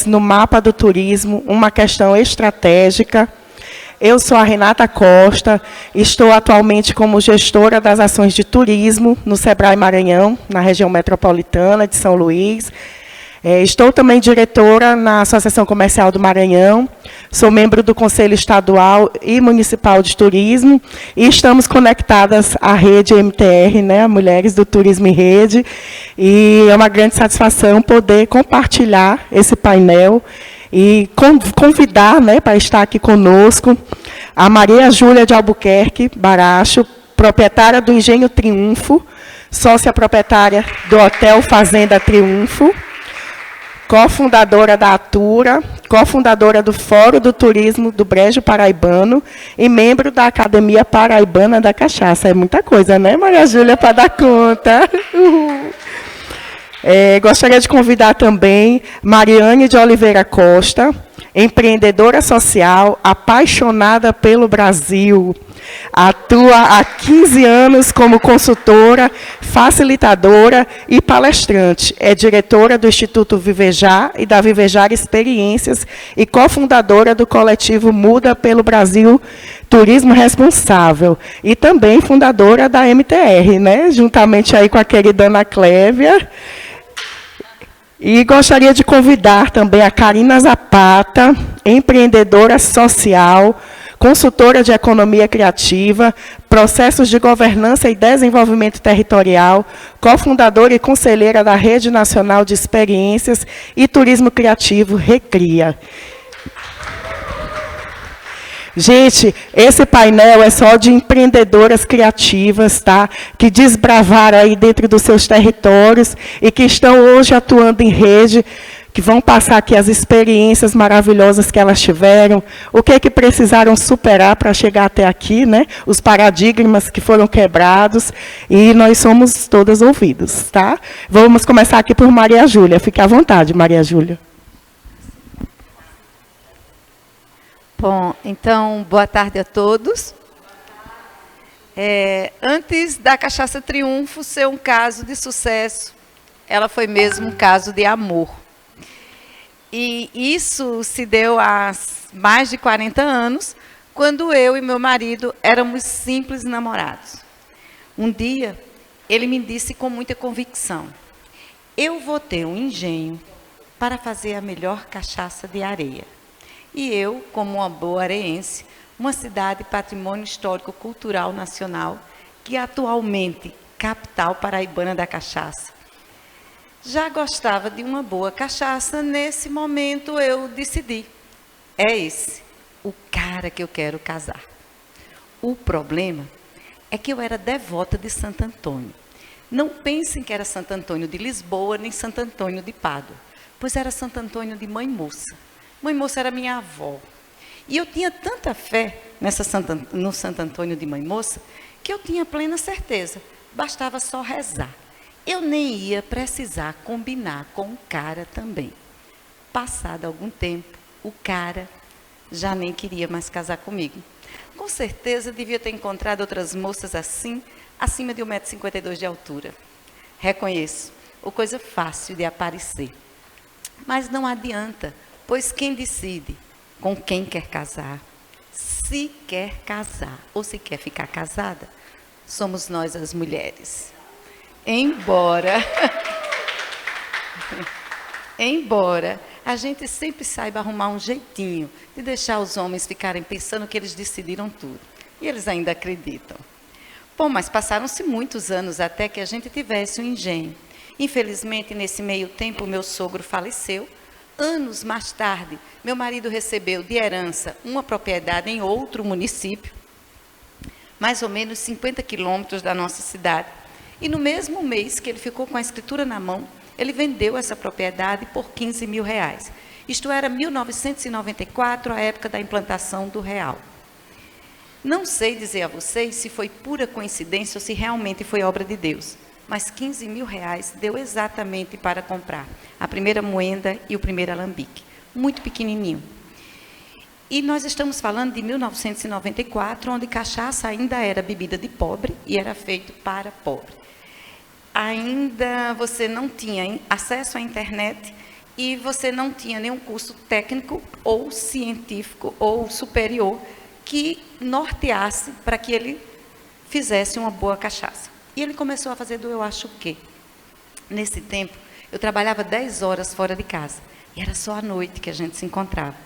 mulheres no mapa do turismo, uma questão estratégica. Eu sou a Renata Costa, estou atualmente como gestora das ações de turismo no Sebrae Maranhão, na região metropolitana de São Luís. Estou também diretora na Associação Comercial do Maranhão, sou membro do Conselho Estadual e Municipal de Turismo, e estamos conectadas à rede MTR, né, a Mulheres do Turismo em Rede, e é uma grande satisfação poder compartilhar esse painel e convidar, né, para estar aqui conosco a Maria Júlia de Albuquerque Baracho, proprietária do Engenho Triunfo, sócia proprietária do Hotel Fazenda Triunfo, cofundadora da Atura, cofundadora do Fórum do Turismo do Brejo Paraibano e membro da Academia Paraibana da Cachaça. É muita coisa, né, Maria Júlia, para dar conta? Gostaria de convidar também Mariane de Oliveira Costa, empreendedora social, apaixonada pelo Brasil. Atua há 15 anos como consultora, facilitadora e palestrante. É diretora do Instituto Vivejar e da Vivejar Experiências e cofundadora do coletivo Muda pelo Brasil Turismo Responsável. E também fundadora da MTR, né? Juntamente aí com a querida Ana Clévia. E gostaria de convidar também a Karina Zapata, empreendedora social, consultora de economia criativa, processos de governança e desenvolvimento territorial, cofundadora e conselheira da Rede Nacional de Experiências e Turismo Criativo, Recria. Gente, esse painel é só de empreendedoras criativas, tá? Que desbravaram aí dentro dos seus territórios e que estão hoje atuando em rede, que vão passar aqui as experiências maravilhosas que elas tiveram, o que é que precisaram superar para chegar até aqui, né? Os paradigmas que foram quebrados, e nós somos todas ouvidos, tá? Vamos começar aqui por Maria Júlia. Fique à vontade, Maria Júlia. Bom, então, boa tarde a todos. Antes da Cachaça Triunfo ser um caso de sucesso, ela foi mesmo um caso de amor. E isso se deu há mais de 40 anos, quando eu e meu marido éramos simples namorados. Um dia, ele me disse com muita convicção: eu vou ter um engenho para fazer a melhor cachaça de areia. E eu, como uma boa areense, uma cidade patrimônio histórico-cultural nacional, que atualmente capital paraibana da cachaça, já gostava de uma boa cachaça. Nesse momento eu decidi, é esse, o cara que eu quero casar. O problema é que eu era devota de Santo Antônio. Não pensem que era Santo Antônio de Lisboa, nem Santo Antônio de Pádua, pois era Santo Antônio de Mãe Moça. Mãe Moça era minha avó. E eu tinha tanta fé no Santo Antônio de Mãe Moça, que eu tinha plena certeza, bastava só rezar. Eu nem ia precisar combinar com o cara também. Passado algum tempo, o cara já nem queria mais casar comigo. Com certeza devia ter encontrado outras moças assim, acima de 1,52 m de altura. Reconheço, ou coisa fácil de aparecer. Mas não adianta, pois quem decide com quem quer casar, se quer casar ou se quer ficar casada, somos nós as mulheres. Embora a gente sempre saiba arrumar um jeitinho de deixar os homens ficarem pensando que eles decidiram tudo. E eles ainda acreditam. Bom, mas passaram-se muitos anos até que a gente tivesse um engenho. Infelizmente, nesse meio tempo, meu sogro faleceu. Anos mais tarde, meu marido recebeu de herança uma propriedade em outro município, mais ou menos 50 quilômetros da nossa cidade. E no mesmo mês que ele ficou com a escritura na mão, ele vendeu essa propriedade por R$15 mil. Isto era 1994, a época da implantação do real. Não sei dizer a vocês se foi pura coincidência ou se realmente foi obra de Deus, mas R$15 mil deu exatamente para comprar a primeira moenda e o primeiro alambique, muito pequenininho. E nós estamos falando de 1994, onde cachaça ainda era bebida de pobre e era feito para pobre. Ainda você não tinha acesso à internet e você não tinha nenhum curso técnico ou científico ou superior que norteasse para que ele fizesse uma boa cachaça. E ele começou a fazer do eu acho que. Nesse tempo, eu trabalhava 10 horas fora de casa. E era só à noite que a gente se encontrava.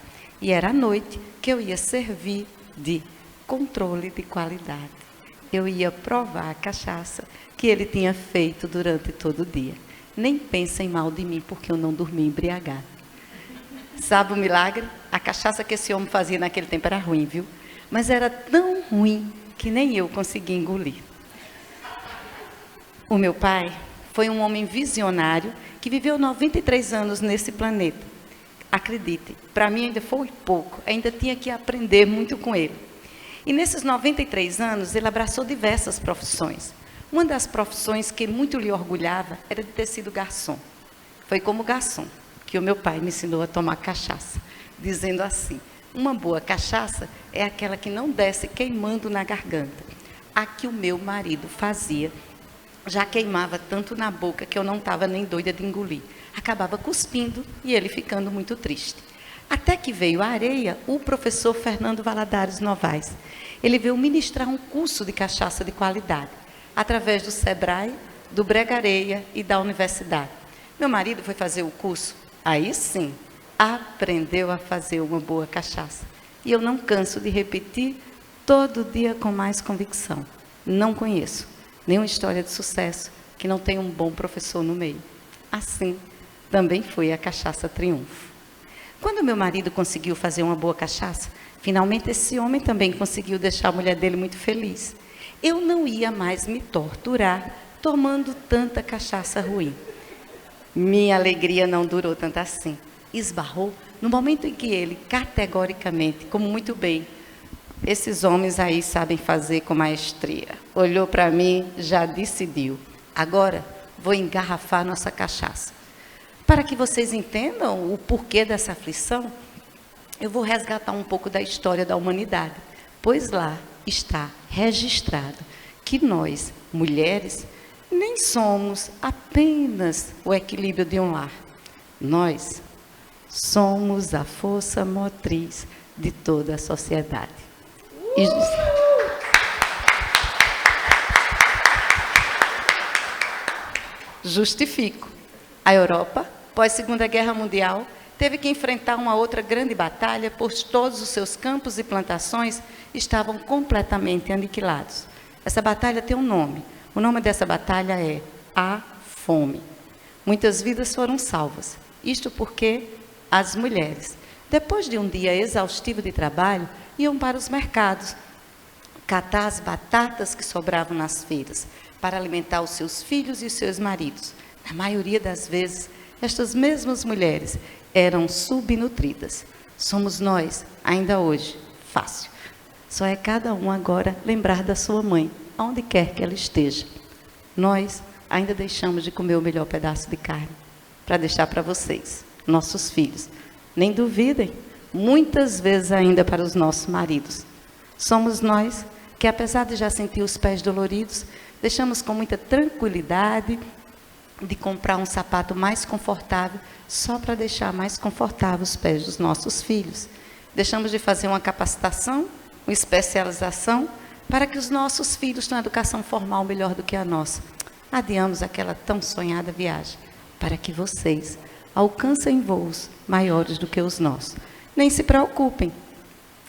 E era à noite que eu ia servir de controle de qualidade. Eu ia provar a cachaça que ele tinha feito durante todo o dia. Nem pensem mal de mim, porque eu não dormi embriagada. Sabe o milagre? A cachaça que esse homem fazia naquele tempo era ruim, viu? Mas era tão ruim que nem eu consegui engolir. O meu pai foi um homem visionário que viveu 93 anos nesse planeta. Acredite, para mim ainda foi pouco, ainda tinha que aprender muito com ele. E nesses 93 anos, ele abraçou diversas profissões. Uma das profissões que muito lhe orgulhava era de ter sido garçom. Foi como garçom que o meu pai me ensinou a tomar cachaça, dizendo assim: uma boa cachaça é aquela que não desce queimando na garganta. A que o meu marido fazia já queimava tanto na boca que eu não estava nem doida de engolir. Acabava cuspindo e ele ficando muito triste. Até que veio a areia, o professor Fernando Valadares Novaes. Ele veio ministrar um curso de cachaça de qualidade, através do Sebrae, do Brega Areia e da universidade. Meu marido foi fazer o curso, aí sim, aprendeu a fazer uma boa cachaça. E eu não canso de repetir todo dia com mais convicção. Não conheço nenhuma história de sucesso que não tenha um bom professor no meio. Assim, também foi a Cachaça Triunfo. Quando meu marido conseguiu fazer uma boa cachaça, finalmente esse homem também conseguiu deixar a mulher dele muito feliz. Eu não ia mais me torturar tomando tanta cachaça ruim. Minha alegria não durou tanto assim. Esbarrou no momento em que ele, categoricamente, como muito bem, esses homens aí sabem fazer com maestria, olhou para mim, já decidiu: agora vou engarrafar nossa cachaça. Para que vocês entendam o porquê dessa aflição, eu vou resgatar um pouco da história da humanidade, pois lá está registrado que nós, mulheres, nem somos apenas o equilíbrio de um lar. Nós somos a força motriz de toda a sociedade. Justifico. A Europa, pós-Segunda Guerra Mundial, teve que enfrentar uma outra grande batalha, pois todos os seus campos e plantações estavam completamente aniquilados. Essa batalha tem um nome. O nome dessa batalha é a fome. Muitas vidas foram salvas. Isto porque as mulheres, depois de um dia exaustivo de trabalho, iam para os mercados, catar as batatas que sobravam nas feiras, para alimentar os seus filhos e os seus maridos. Na maioria das vezes, estas mesmas mulheres eram subnutridas. Somos nós, ainda hoje, fácil. Só é cada um agora lembrar da sua mãe, onde quer que ela esteja. Nós ainda deixamos de comer o melhor pedaço de carne, para deixar para vocês, nossos filhos. Nem duvidem, muitas vezes ainda para os nossos maridos. Somos nós que, apesar de já sentir os pés doloridos, deixamos com muita tranquilidade de comprar um sapato mais confortável, só para deixar mais confortáveis os pés dos nossos filhos. Deixamos de fazer uma capacitação, uma especialização, para que os nossos filhos tenham uma educação formal melhor do que a nossa. Adiamos aquela tão sonhada viagem, para que vocês alcancem voos maiores do que os nossos. Nem se preocupem.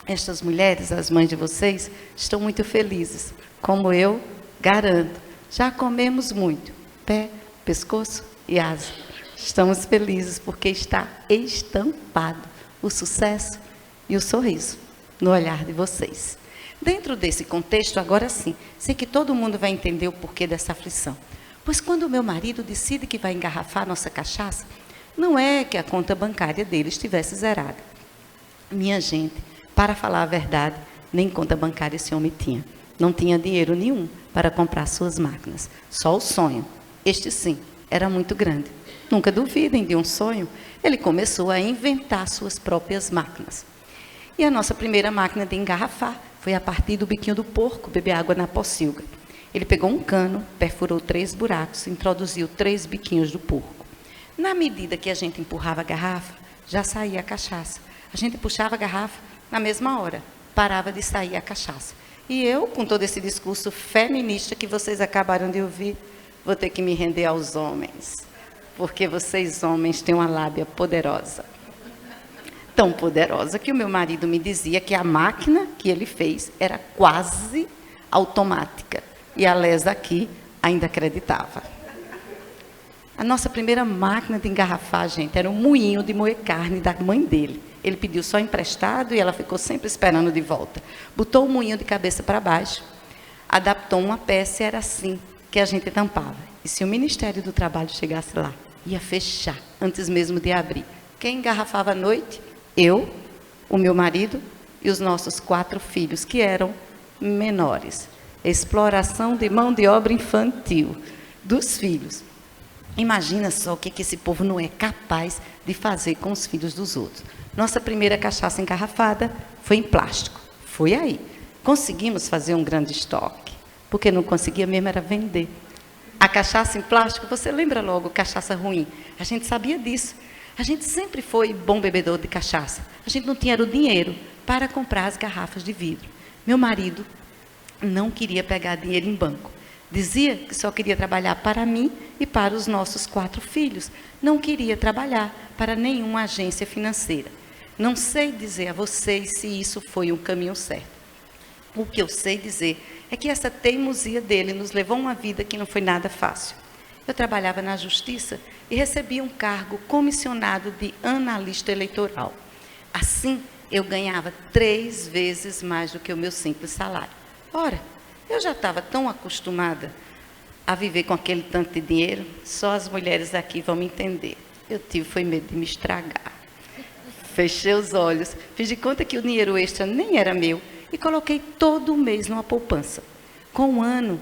Estas mulheres, as mães de vocês, estão muito felizes. Como eu garanto, já comemos muito. Pé, pescoço e asa. Estamos felizes porque está estampado o sucesso e o sorriso no olhar de vocês. Dentro desse contexto, agora sim, sei que todo mundo vai entender o porquê dessa aflição. Pois quando o meu marido decide que vai engarrafar nossa cachaça, não é que a conta bancária dele estivesse zerada. Minha gente, para falar a verdade, nem conta bancária esse homem tinha. Não tinha dinheiro nenhum para comprar suas máquinas. Só o sonho. Este sim, era muito grande. Nunca duvidem de um sonho. Ele começou a inventar suas próprias máquinas. E a nossa primeira máquina de engarrafar foi a partir do biquinho do porco beber água na pocilga. Ele pegou um cano, perfurou 3 buracos, introduziu 3 biquinhos do porco. Na medida que a gente empurrava a garrafa, já saía a cachaça. A gente puxava a garrafa, na mesma hora, parava de sair a cachaça. E eu, com todo esse discurso feminista que vocês acabaram de ouvir, vou ter que me render aos homens. Porque vocês, homens, têm uma lábia poderosa. Tão poderosa que o meu marido me dizia que a máquina que ele fez era quase automática. E a Lesa aqui ainda acreditava. A nossa primeira máquina de engarrafar, gente, era um moinho de moer carne da mãe dele. Ele pediu só emprestado e ela ficou sempre esperando de volta. Botou o moinho de cabeça para baixo, adaptou uma peça e era assim que a gente tampava. E se o Ministério do Trabalho chegasse lá, ia fechar antes mesmo de abrir. Quem engarrafava à noite? Eu, o meu marido e os nossos 4 filhos, que eram menores. Exploração de mão de obra infantil dos filhos. Imagina só o que esse povo não é capaz de fazer com os filhos dos outros. Nossa primeira cachaça engarrafada foi em plástico. Foi aí. Conseguimos fazer um grande estoque, porque não conseguia mesmo era vender. A cachaça em plástico, você lembra logo, cachaça ruim. A gente sabia disso. A gente sempre foi bom bebedor de cachaça. A gente não tinha o dinheiro para comprar as garrafas de vidro. Meu marido não queria pegar dinheiro em banco. Dizia que só queria trabalhar para mim e para os nossos 4 filhos. Não queria trabalhar para nenhuma agência financeira. Não sei dizer a vocês se isso foi um caminho certo. O que eu sei dizer é que essa teimosia dele nos levou a uma vida que não foi nada fácil. Eu trabalhava na justiça e recebia um cargo comissionado de analista eleitoral. Assim, eu ganhava 3 vezes mais do que o meu simples salário. Ora, eu já estava tão acostumada a viver com aquele tanto de dinheiro, só as mulheres aqui vão me entender. Eu foi medo de me estragar. Fechei os olhos, fiz de conta que o dinheiro extra nem era meu e coloquei todo o mês numa poupança. Com 1 ano,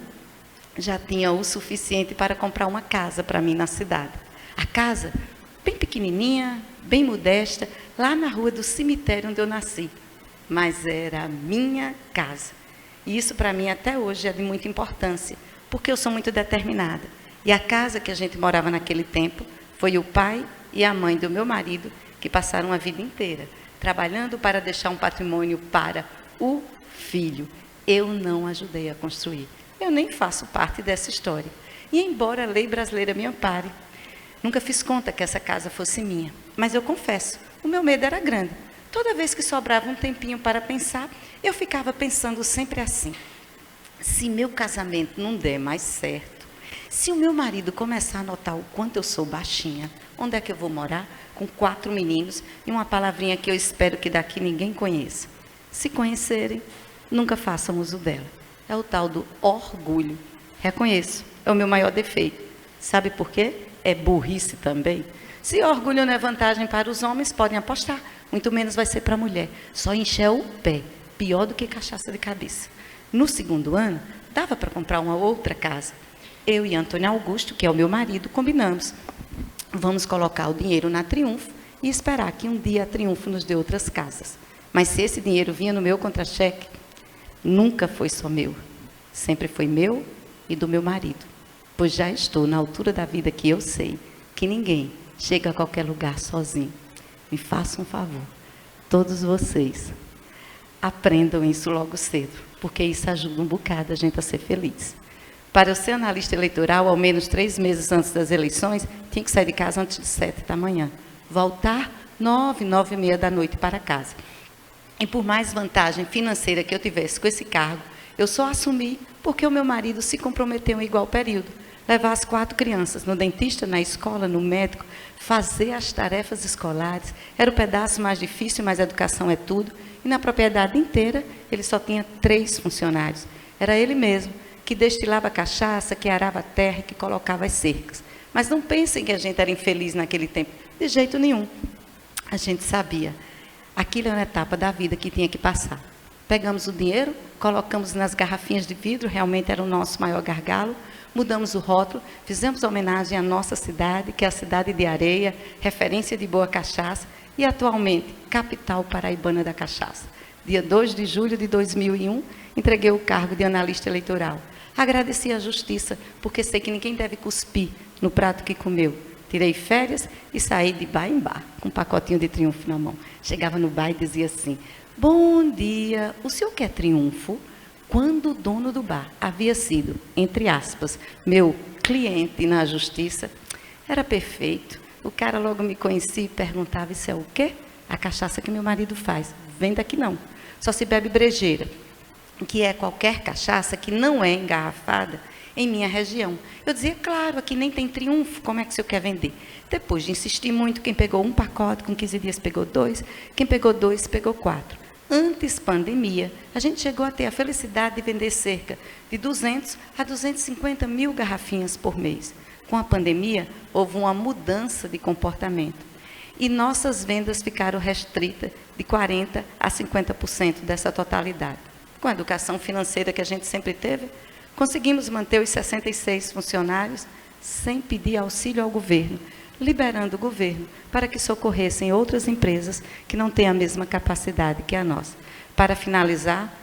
já tinha o suficiente para comprar uma casa para mim na cidade. A casa, bem pequenininha, bem modesta, lá na rua do cemitério onde eu nasci. Mas era a minha casa. E isso para mim até hoje é de muita importância, porque eu sou muito determinada. E a casa que a gente morava naquele tempo foi o pai e a mãe do meu marido que passaram a vida inteira trabalhando para deixar um patrimônio para o filho. Eu não ajudei a construir. Eu nem faço parte dessa história. E embora a lei brasileira me ampare, nunca fiz conta que essa casa fosse minha. Mas eu confesso, o meu medo era grande. Toda vez que sobrava um tempinho para pensar, eu ficava pensando sempre assim: se meu casamento não der mais certo, se o meu marido começar a notar o quanto eu sou baixinha, onde é que eu vou morar? Com 4 meninos e uma palavrinha que eu espero que daqui ninguém conheça. Se conhecerem, nunca façam uso dela. É o tal do orgulho. Reconheço, é o meu maior defeito. Sabe por quê? É burrice também. Se orgulho não é vantagem para os homens, podem apostar. Muito menos vai ser para a mulher. Só encher o pé. Pior do que cachaça de cabeça. No 2º ano, dava para comprar uma outra casa. Eu e Antônio Augusto, que é o meu marido, combinamos. Vamos colocar o dinheiro na Triunfo e esperar que um dia a Triunfo nos dê outras casas. Mas se esse dinheiro vinha no meu contra-cheque, nunca foi só meu. Sempre foi meu e do meu marido. Pois já estou na altura da vida que eu sei que ninguém chega a qualquer lugar sozinho. Me façam um favor, todos vocês, aprendam isso logo cedo, porque isso ajuda um bocado a gente a ser feliz. Para eu ser analista eleitoral, ao menos 3 meses antes das eleições, tinha que sair de casa antes de 7 da manhã. Voltar 9, 9h30 da noite para casa. E por mais vantagem financeira que eu tivesse com esse cargo, eu só assumi porque o meu marido se comprometeu em igual período. Levar as 4 crianças no dentista, na escola, no médico, fazer as tarefas escolares. Era o pedaço mais difícil, mas a educação é tudo. E na propriedade inteira, ele só tinha 3 funcionários. Era ele mesmo que destilava cachaça, que arava a terra e que colocava as cercas. Mas não pensem que a gente era infeliz naquele tempo. De jeito nenhum. A gente sabia. Aquilo era uma etapa da vida que tinha que passar. Pegamos o dinheiro, colocamos nas garrafinhas de vidro, realmente era o nosso maior gargalo. Mudamos o rótulo, fizemos homenagem à nossa cidade, que é a cidade de Areia, referência de boa cachaça, e atualmente, capital paraibana da cachaça. Dia 2 de julho de 2001, entreguei o cargo de analista eleitoral. Agradeci à justiça, porque sei que ninguém deve cuspir no prato que comeu. Tirei férias e saí de bar em bar, com um pacotinho de Triunfo na mão. Chegava no bar e dizia assim: bom dia, o senhor quer Triunfo? Quando o dono do bar havia sido, entre aspas, meu cliente na justiça, era perfeito. O cara logo me conhecia e perguntava: isso é o quê? A cachaça que meu marido faz. Vem daqui não. Só se bebe brejeira, que é qualquer cachaça que não é engarrafada em minha região. Eu dizia: claro, aqui nem tem Triunfo, como é que o senhor quer vender? Depois de insistir muito, quem pegou um pacote, com 15 dias pegou 2, quem pegou 2, pegou 4. Antes pandemia, a gente chegou a ter a felicidade de vender cerca de 200 a 250 mil garrafinhas por mês. Com a pandemia, houve uma mudança de comportamento. E nossas vendas ficaram restritas de 40% a 50% dessa totalidade. Com a educação financeira que a gente sempre teve, conseguimos manter os 66 funcionários sem pedir auxílio ao governo, liberando o governo para que socorressem outras empresas que não têm a mesma capacidade que a nossa. Para finalizar,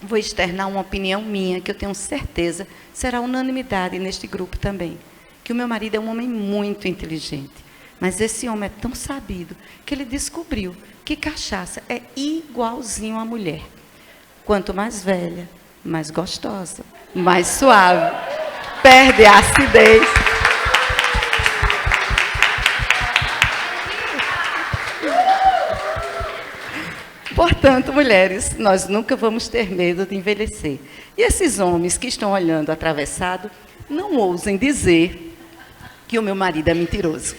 vou externar uma opinião minha, que eu tenho certeza será unanimidade neste grupo também, que o meu marido é um homem muito inteligente, mas esse homem é tão sabido que ele descobriu que cachaça é igualzinho à mulher. Quanto mais velha, mais gostosa, mais suave, perde a acidez. Portanto, mulheres, nós nunca vamos ter medo de envelhecer. E esses homens que estão olhando atravessado, não ousem dizer que o meu marido é mentiroso.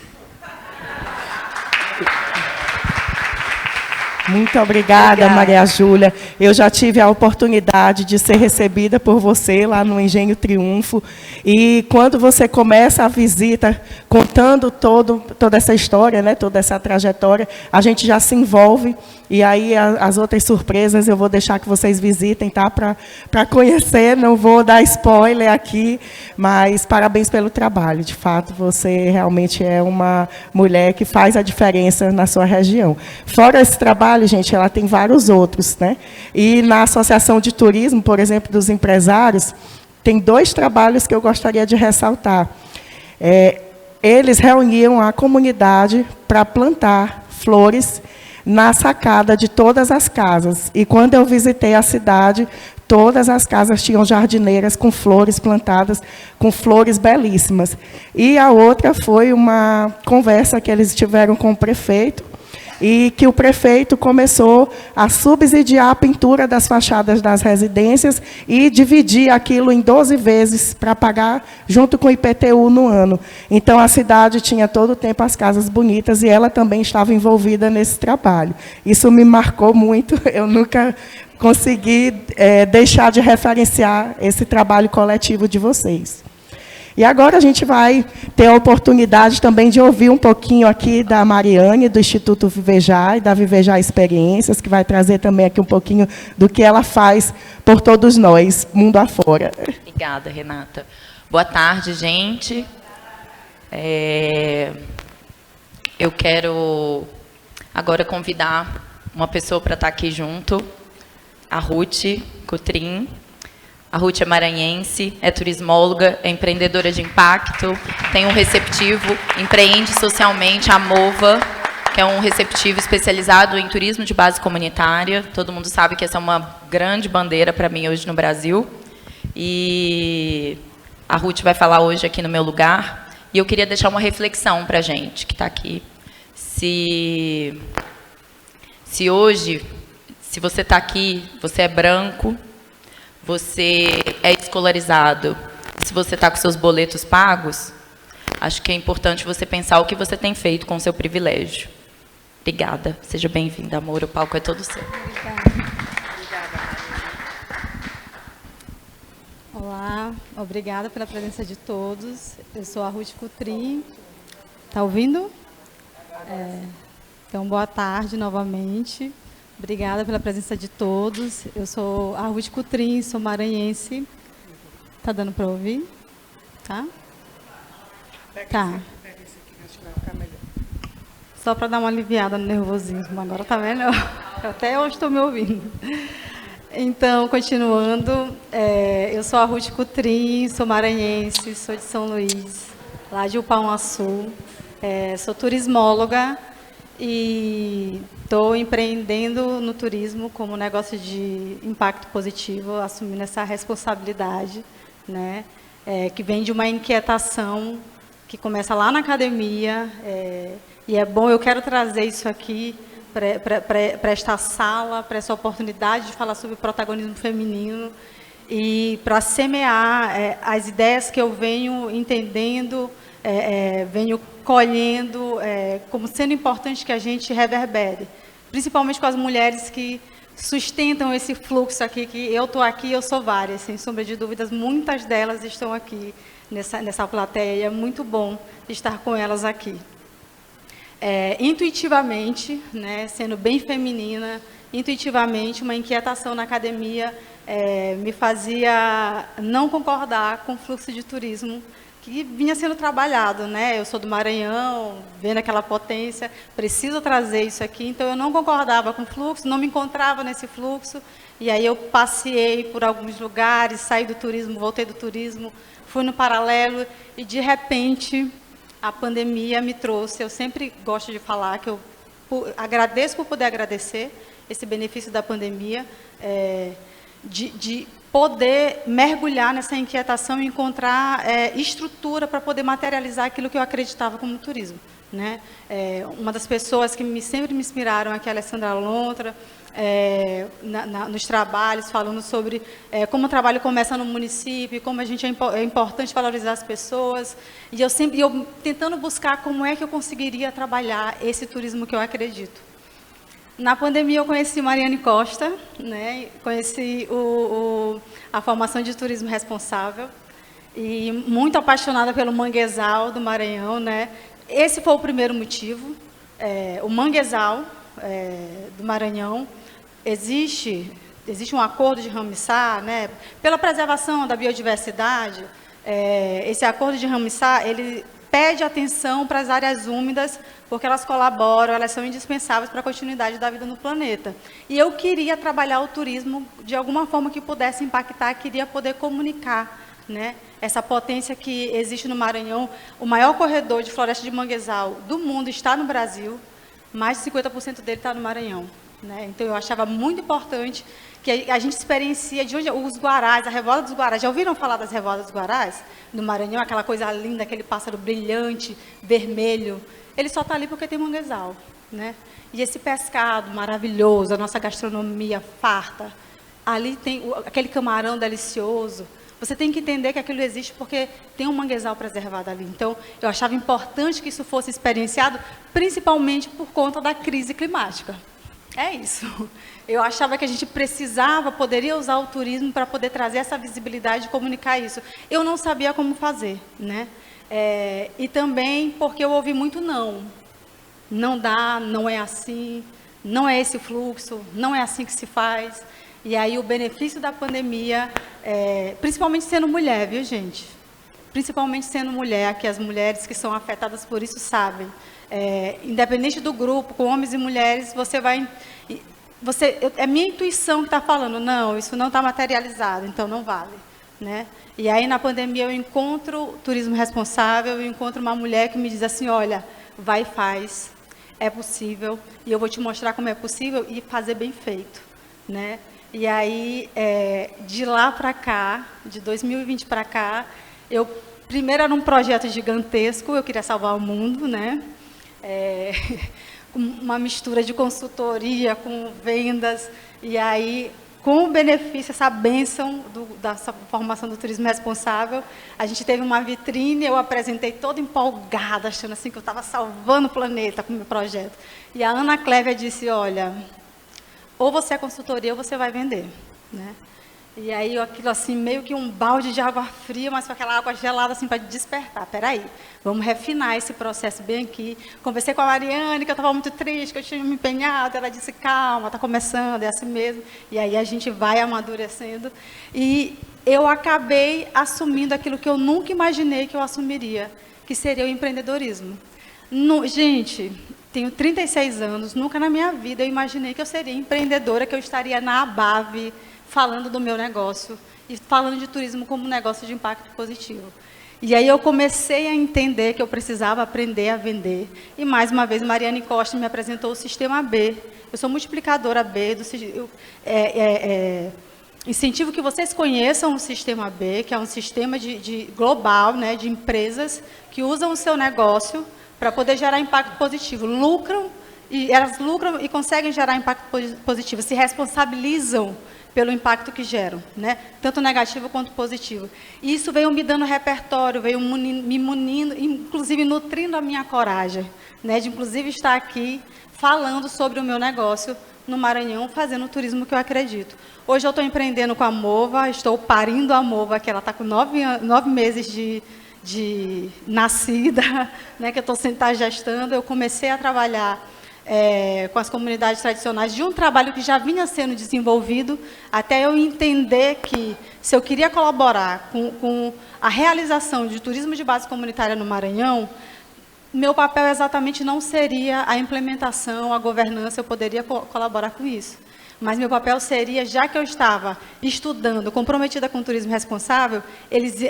Muito obrigada, Maria Júlia. Eu já tive a oportunidade de ser recebida por você lá no Engenho Triunfo. E quando você começa a visita, contando toda essa história, né, toda essa trajetória, a gente já se envolve. E aí as outras surpresas eu vou deixar que vocês visitem, tá? Para conhecer, não vou dar spoiler aqui, mas parabéns pelo trabalho. De fato, você realmente é uma mulher que faz a diferença na sua região. Fora esse trabalho, gente, ela tem vários outros, né? E na Associação de Turismo, por exemplo, dos empresários, tem 2 trabalhos que eu gostaria de ressaltar. Eles reuniam a comunidade para plantar flores na sacada de todas as casas. E quando eu visitei a cidade, todas as casas tinham jardineiras com flores plantadas, com flores belíssimas. E a outra foi uma conversa que eles tiveram com o prefeito, e que o prefeito começou a subsidiar a pintura das fachadas das residências e dividir aquilo em 12 vezes para pagar junto com o IPTU no ano. Então, a cidade tinha todo o tempo as casas bonitas e ela também estava envolvida nesse trabalho. Isso me marcou muito, eu nunca consegui deixar de referenciar esse trabalho coletivo de vocês. E agora a gente vai ter a oportunidade também de ouvir um pouquinho aqui da Mariane, do Instituto Vivejar e da Vivejar Experiências, que vai trazer também aqui um pouquinho do que ela faz por todos nós, mundo afora. Obrigada, Renata. Boa tarde, gente. Eu quero agora convidar uma pessoa para estar aqui junto, a Ruth Cutrim. A Ruth é maranhense, é turismóloga, é empreendedora de impacto, tem um receptivo, empreende socialmente, a Mova, que é um receptivo especializado em turismo de base comunitária. Todo mundo sabe que essa é uma grande bandeira para mim hoje no Brasil. E a Ruth vai falar hoje aqui no meu lugar. E eu queria deixar uma reflexão para a gente que está aqui. Se hoje, se você está aqui, você é branco, você é escolarizado, se você está com seus boletos pagos, acho que é importante você pensar o que você tem feito com o seu privilégio. Obrigada. Seja bem-vinda, amor. O palco é todo seu. Olá, obrigada pela presença de todos. Eu sou a Ruth Cutrim. Está ouvindo? Então, boa tarde novamente. Obrigada pela presença de todos. Eu sou a Ruth Cutrim, sou maranhense. Está dando para ouvir? Tá? Tá. Só para dar uma aliviada no nervosismo. Agora está melhor. Até hoje estou me ouvindo. Então, continuando, eu sou a Ruth Cutrim, sou maranhense, sou de São Luís, lá de Upauaçu. Sou turismóloga e estou empreendendo no turismo como negócio de impacto positivo, assumindo essa responsabilidade, né? Que vem de uma inquietação que começa lá na academia, e é bom, eu quero trazer isso aqui para esta sala, para essa oportunidade de falar sobre protagonismo feminino e para semear as ideias que eu venho entendendo, venho colhendo como sendo importante que a gente reverbere, principalmente com as mulheres que sustentam esse fluxo aqui, que eu estou aqui, eu sou várias, sem sombra de dúvidas, muitas delas estão aqui nessa plateia, e é muito bom estar com elas aqui. Intuitivamente, né, sendo bem feminina, intuitivamente, uma inquietação na academia me fazia não concordar com o fluxo de turismo que vinha sendo trabalhado, né? Eu sou do Maranhão, vendo aquela potência, preciso trazer isso aqui, então eu não concordava com o fluxo, não me encontrava nesse fluxo, e aí eu passei por alguns lugares, saí do turismo, voltei do turismo, fui no paralelo, e de repente a pandemia me trouxe, eu sempre gosto de falar que eu agradeço por poder agradecer esse benefício da pandemia, de poder mergulhar nessa inquietação e encontrar estrutura para poder materializar aquilo que eu acreditava como turismo, né? Uma das pessoas que sempre me inspiraram aqui é a Alessandra Lontra, nos trabalhos, falando sobre como o trabalho começa no município, como a gente é importante valorizar as pessoas, e eu tentando buscar como é que eu conseguiria trabalhar esse turismo que eu acredito. Na pandemia eu conheci Mariane Costa, né? Conheci a formação de turismo responsável e muito apaixonada pelo manguezal do Maranhão, né? Esse foi o primeiro motivo. O manguezal do Maranhão, existe um acordo de Ramsar, né? Pela preservação da biodiversidade. Esse acordo de Ramsar, ele pede atenção para as áreas úmidas, porque elas colaboram, elas são indispensáveis para a continuidade da vida no planeta. E eu queria trabalhar o turismo de alguma forma que pudesse impactar, queria poder comunicar, né, essa potência que existe no Maranhão. O maior corredor de floresta de manguezal do mundo está no Brasil, mais de 50% dele está no Maranhão, né? Então eu achava muito importante que a gente experiencia de onde os guarás, a revolta dos guarás. Já ouviram falar das revoltas dos guarás? No Maranhão, aquela coisa linda, aquele pássaro brilhante, vermelho. Ele só está ali porque tem manguezal, né? E esse pescado maravilhoso, a nossa gastronomia farta, ali tem aquele camarão delicioso. Você tem que entender que aquilo existe porque tem um manguezal preservado ali. Então, eu achava importante que isso fosse experienciado, principalmente por conta da crise climática. É isso. Eu achava que a gente poderia usar o turismo para poder trazer essa visibilidade e comunicar isso. Eu não sabia como fazer, né? E também porque eu ouvi muito não. Não dá, não é assim, não é esse fluxo, não é assim que se faz. E aí o benefício da pandemia, principalmente sendo mulher, viu, gente? Principalmente sendo mulher, que as mulheres que são afetadas por isso sabem. Independente do grupo, com homens e mulheres, é minha intuição que está falando, não, isso não está materializado, então não vale, né? E aí na pandemia eu encontro turismo responsável, eu encontro uma mulher que me diz assim, olha, vai e faz, é possível, e eu vou te mostrar como é possível e fazer bem feito, né? E aí, de lá para cá, de 2020 para cá, eu primeiro era um projeto gigantesco, eu queria salvar o mundo, né? Uma mistura de consultoria com vendas, e aí, com o benefício, essa bênção dessa formação do turismo responsável, a gente teve uma vitrine, eu apresentei toda empolgada, achando assim que eu estava salvando o planeta com o meu projeto. E a Ana Clévia disse, olha, ou você é consultoria ou você vai vender, né? E aí aquilo assim, meio que um balde de água fria, mas com aquela água gelada assim para despertar. Peraí, vamos refinar esse processo bem aqui. Conversei com a Mariane, que eu estava muito triste, que eu tinha me empenhado. Ela disse, calma, está começando, é assim mesmo. E aí a gente vai amadurecendo. E eu acabei assumindo aquilo que eu nunca imaginei que eu assumiria, que seria o empreendedorismo. Gente, tenho 36 anos, nunca na minha vida eu imaginei que eu seria empreendedora, que eu estaria na ABAV, falando do meu negócio e falando de turismo como um negócio de impacto positivo. E aí eu comecei a entender que eu precisava aprender a vender. E, mais uma vez, Mariane Costa me apresentou o Sistema B. Eu sou multiplicadora B. Incentivo que vocês conheçam o Sistema B, que é um sistema global, né, de empresas que usam o seu negócio para poder gerar impacto positivo. Elas lucram e conseguem gerar impacto positivo, se responsabilizam pelo impacto que geram, né? Tanto negativo quanto positivo. E isso veio me dando repertório, veio me munindo, inclusive nutrindo a minha coragem, né? De inclusive estar aqui falando sobre o meu negócio no Maranhão, fazendo o turismo que eu acredito. Hoje eu estou empreendendo com a Mova, estou parindo a Mova, que ela está com 9 meses de nascida, né? Que eu estou sendo gestando. Eu comecei a trabalhar com as comunidades tradicionais, de um trabalho que já vinha sendo desenvolvido, até eu entender que, se eu queria colaborar com a realização de turismo de base comunitária no Maranhão, meu papel exatamente não seria a implementação, a governança, eu poderia colaborar com isso. Mas meu papel seria, já que eu estava estudando, comprometida com o turismo responsável,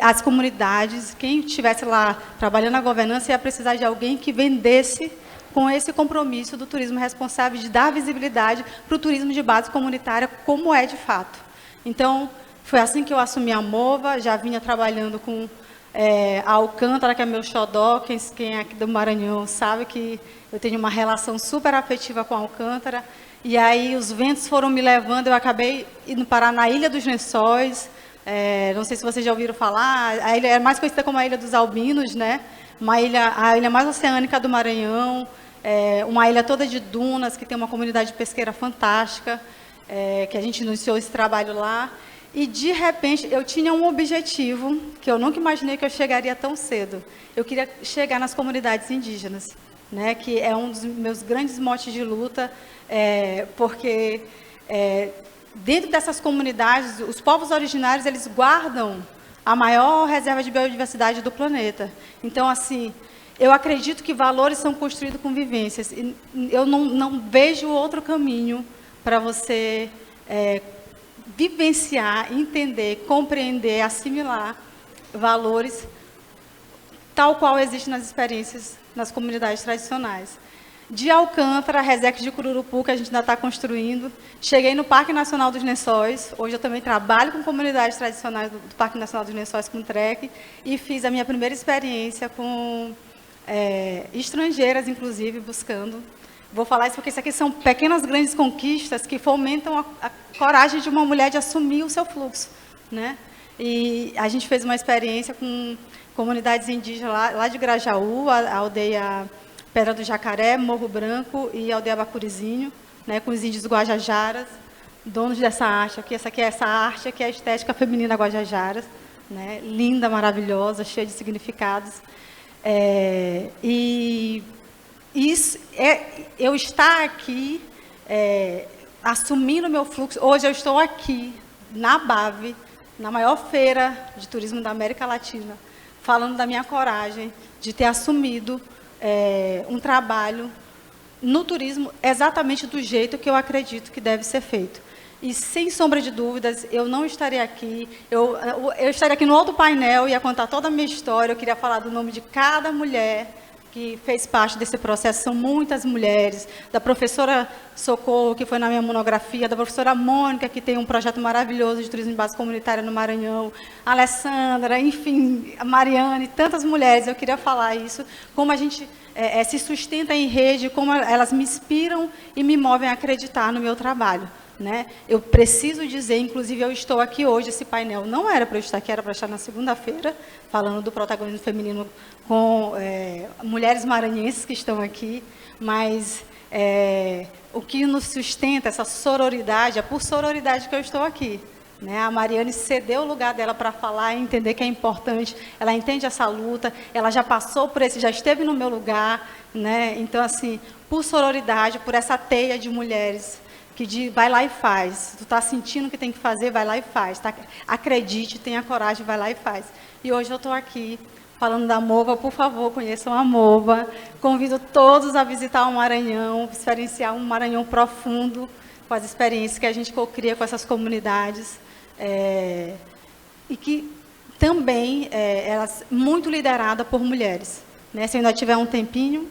as comunidades, quem estivesse lá trabalhando na governança, ia precisar de alguém que vendesse com esse compromisso do turismo responsável, de dar visibilidade para o turismo de base comunitária, como é de fato. Então, foi assim que eu assumi a Mova, já vinha trabalhando com a Alcântara, que é meu xodó, quem é aqui do Maranhão sabe que eu tenho uma relação super afetiva com a Alcântara, e aí os ventos foram me levando, eu acabei indo parar na Ilha dos Lençóis, não sei se vocês já ouviram falar, a ilha é mais conhecida como a Ilha dos Albinos, né? A ilha mais oceânica do Maranhão, uma ilha toda de dunas, que tem uma comunidade pesqueira fantástica, que a gente iniciou esse trabalho lá. E, de repente, eu tinha um objetivo, que eu nunca imaginei que eu chegaria tão cedo. Eu queria chegar nas comunidades indígenas, né, que é um dos meus grandes motes de luta, porque dentro dessas comunidades, os povos originários, eles guardam a maior reserva de biodiversidade do planeta. Então, assim, eu acredito que valores são construídos com vivências. E eu não vejo outro caminho para você vivenciar, entender, compreender, assimilar valores tal qual existem nas experiências nas comunidades tradicionais. De Alcântara, Resex de Cururupu, que a gente ainda está construindo. Cheguei no Parque Nacional dos Lençóis. Hoje eu também trabalho com comunidades tradicionais do Parque Nacional dos Lençóis, com trek, e fiz a minha primeira experiência com estrangeiras, inclusive, buscando. Vou falar isso porque isso aqui são pequenas, grandes conquistas que fomentam a coragem de uma mulher de assumir o seu fluxo, né? E a gente fez uma experiência com comunidades indígenas lá de Grajaú, a aldeia Pedra do Jacaré, Morro Branco e Aldeia Bacurizinho, né, com os índios Guajajaras, donos dessa arte aqui. Essa aqui é essa arte, aqui é a estética feminina Guajajaras, né, linda, maravilhosa, cheia de significados. E isso eu estar aqui, assumindo o meu fluxo. Hoje eu estou aqui, na BAV, na maior feira de turismo da América Latina, falando da minha coragem de ter assumido um trabalho no turismo exatamente do jeito que eu acredito que deve ser feito. E, sem sombra de dúvidas, eu não estaria aqui, eu estaria aqui no outro painel, ia contar toda a minha história, eu queria falar do nome de cada mulher que fez parte desse processo. São muitas mulheres, da professora Socorro, que foi na minha monografia, da professora Mônica, que tem um projeto maravilhoso de turismo de base comunitária no Maranhão, a Alessandra, enfim, a Mariane, tantas mulheres. Eu queria falar isso, como a gente se sustenta em rede, como elas me inspiram e me movem a acreditar no meu trabalho, né? Eu preciso dizer, inclusive eu estou aqui hoje, esse painel não era para eu estar aqui, era para estar na segunda-feira, falando do protagonismo feminino com mulheres maranhenses que estão aqui, mas o que nos sustenta, essa sororidade, é por sororidade que eu estou aqui, né? A Mariane cedeu o lugar dela para falar e entender que é importante, ela entende essa luta, ela já passou por esse, já esteve no meu lugar, né? Então, assim, por sororidade, por essa teia de mulheres, que vai lá e faz. Tu está sentindo que tem que fazer, vai lá e faz. Tá? Acredite, tenha coragem, vai lá e faz. E hoje eu estou aqui falando da Mova. Por favor, conheçam a Mova. Convido todos a visitar o Maranhão, experienciar um Maranhão profundo, com as experiências que a gente cocria com essas comunidades. E que também muito liderada por mulheres. Né? Se ainda tiver um tempinho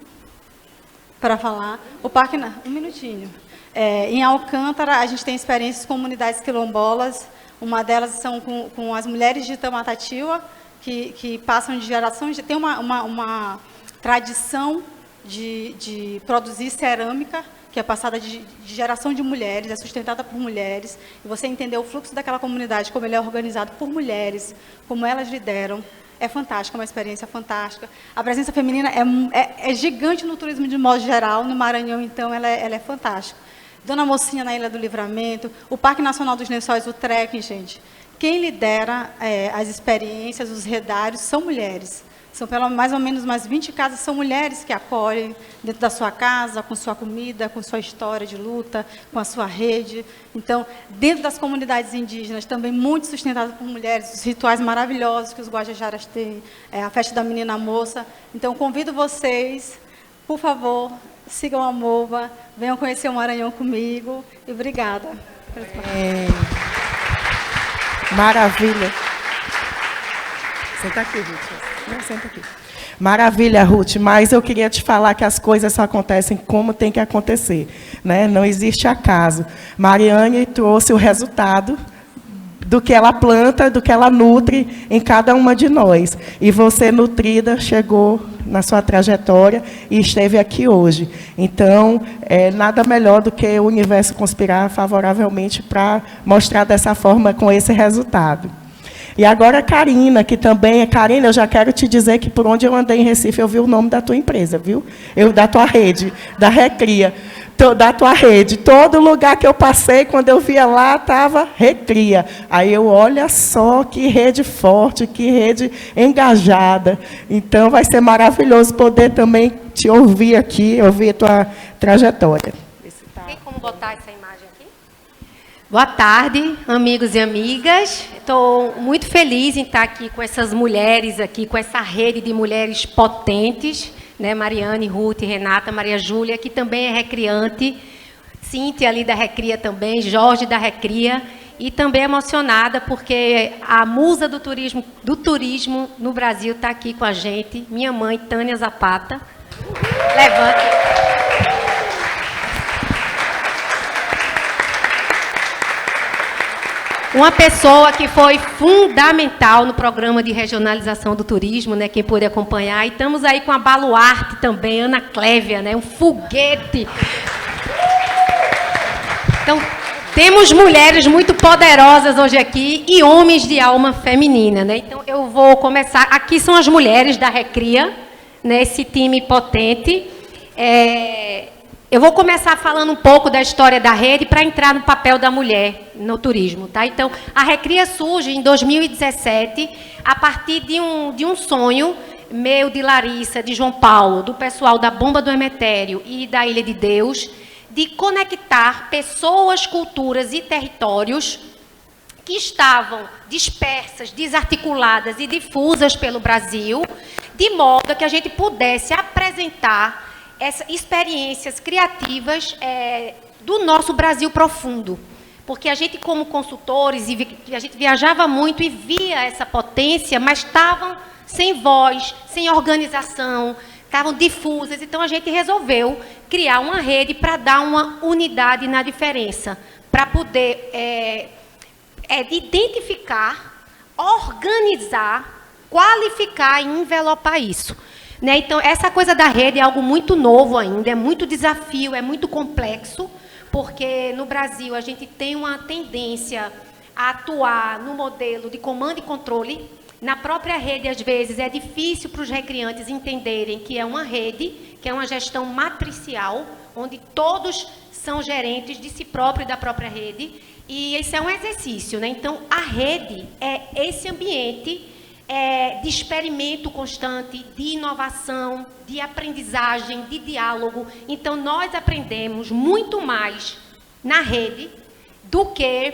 para falar. O parque, um minutinho. Em Alcântara, a gente tem experiências com comunidades quilombolas. Uma delas são com as mulheres de Tamatatiwa, que passam de geração. Tem uma tradição de produzir cerâmica, que é passada de geração de mulheres, é sustentada por mulheres, e você entender o fluxo daquela comunidade, como ele é organizado por mulheres, como elas lideram, é fantástico, é uma experiência fantástica. A presença feminina é gigante no turismo de modo geral, no Maranhão, então, ela é fantástica. Dona Mocinha na Ilha do Livramento, o Parque Nacional dos Lençóis, o trekking, gente, quem lidera as experiências, os redários, são mulheres. São mais ou menos umas 20 casas, são mulheres que acolhem dentro da sua casa, com sua comida, com sua história de luta, com a sua rede. Então, dentro das comunidades indígenas, também muito sustentadas por mulheres, os rituais maravilhosos que os Guajajaras têm, a festa da menina moça. Então, convido vocês, por favor, sigam a MOVA, venham conhecer o Maranhão comigo, e obrigada. Maravilha. Senta aqui, Ruth. Não, senta aqui. Maravilha, Ruth, mas eu queria te falar que as coisas só acontecem como tem que acontecer, né? Não existe acaso. Mariane trouxe o resultado do que ela planta, do que ela nutre em cada uma de nós. E você, nutrida, chegou na sua trajetória e esteve aqui hoje. Então, nada melhor do que o universo conspirar favoravelmente para mostrar dessa forma, com esse resultado. E agora a Karina, que também Karina, eu já quero te dizer que por onde eu andei em Recife, eu vi o nome da tua empresa, viu? Da tua rede, da Recria, da tua rede. Todo lugar que eu passei, quando eu via lá, estava Recria. Aí eu, olha só, que rede forte, que rede engajada. Então, vai ser maravilhoso poder também te ouvir aqui, ouvir a tua trajetória. Tem como botar essa imagem aqui? Boa tarde, amigos e amigas. Estou muito feliz em estar aqui com essas mulheres aqui, com essa rede de mulheres potentes, né? Mariane, Ruth, Renata, Maria Júlia, que também é recriante, Cíntia ali da Recria também, Jorge da Recria, e também emocionada porque a musa do turismo no Brasil está aqui com a gente, minha mãe, Tânia Zapata. Levanta. Uma pessoa que foi fundamental no programa de regionalização do turismo, né, quem pôde acompanhar. E estamos aí com a baluarte também, Ana Clévia, né, um foguete. Então, temos mulheres muito poderosas hoje aqui e homens de alma feminina, né? Então, eu vou começar. Aqui são as mulheres da Recria, né, esse time potente. Eu vou começar falando um pouco da história da rede para entrar no papel da mulher no turismo, tá? Então, a Recria surge em 2017 a partir de um sonho meu, de Larissa, de João Paulo, do pessoal da Bomba do Emetério e da Ilha de Deus, de conectar pessoas, culturas e territórios que estavam dispersas, desarticuladas e difusas pelo Brasil, de modo que a gente pudesse apresentar essas experiências criativas do nosso Brasil profundo. Porque a gente, como consultores, a gente viajava muito e via essa potência, mas estavam sem voz, sem organização, estavam difusas. Então, a gente resolveu criar uma rede para dar uma unidade na diferença, para poder identificar, organizar, qualificar e envelopar isso. Né? Então, essa coisa da rede é algo muito novo ainda, é muito desafio, é muito complexo, porque no Brasil a gente tem uma tendência a atuar no modelo de comando e controle. Na própria rede, às vezes, é difícil para os recriantes entenderem que é uma rede, que é uma gestão matricial, onde todos são gerentes de si próprio e da própria rede, e esse é um exercício, né? Então, a rede é esse ambiente de experimento constante, de inovação, de aprendizagem, de diálogo. Então, nós aprendemos muito mais na rede do que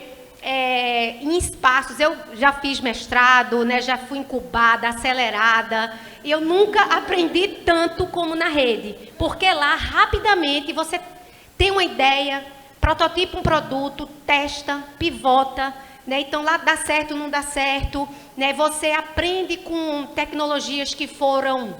em espaços. Eu já fiz mestrado, né, já fui incubada, acelerada, e eu nunca aprendi tanto como na rede, porque lá, rapidamente, você tem uma ideia, prototipa um produto, testa, pivota, né? Então, lá dá certo, não dá certo, né? Você aprende com tecnologias que foram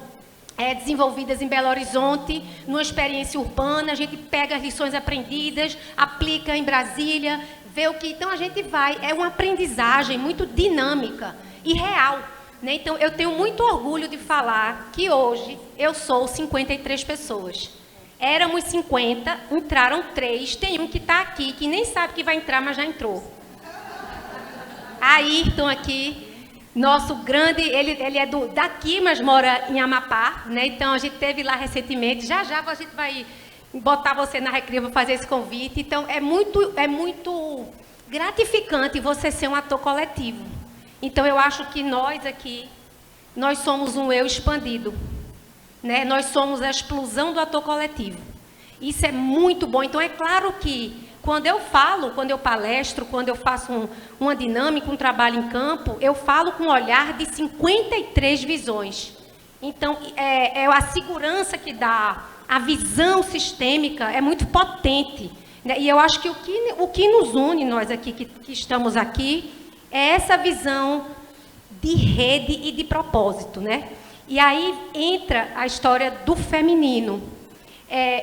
desenvolvidas em Belo Horizonte, numa experiência urbana, a gente pega as lições aprendidas, aplica em Brasília, vê o que... Então, a gente vai... É uma aprendizagem muito dinâmica e real, né? Então, eu tenho muito orgulho de falar que hoje eu sou 53 pessoas. Éramos 50, entraram 3, tem um que está aqui, que nem sabe que vai entrar, mas já entrou. Ayrton aqui... Nosso grande, ele é daqui, mas mora em Amapá, né? Então, a gente esteve lá recentemente. Já a gente vai botar você na Recria, vou fazer esse convite. Então, é muito gratificante você ser um ator coletivo. Então, eu acho que nós aqui, nós somos um eu expandido, né? Nós somos a explosão do ator coletivo. Isso é muito bom. Então, é claro que... Quando eu falo, quando eu palestro, quando eu faço uma dinâmica, um trabalho em campo, eu falo com um olhar de 53 visões. Então, a segurança que dá, a visão sistêmica é muito potente, né? E eu acho que o que nos une, nós aqui, que estamos aqui, é essa visão de rede e de propósito, né? E aí entra a história do feminino.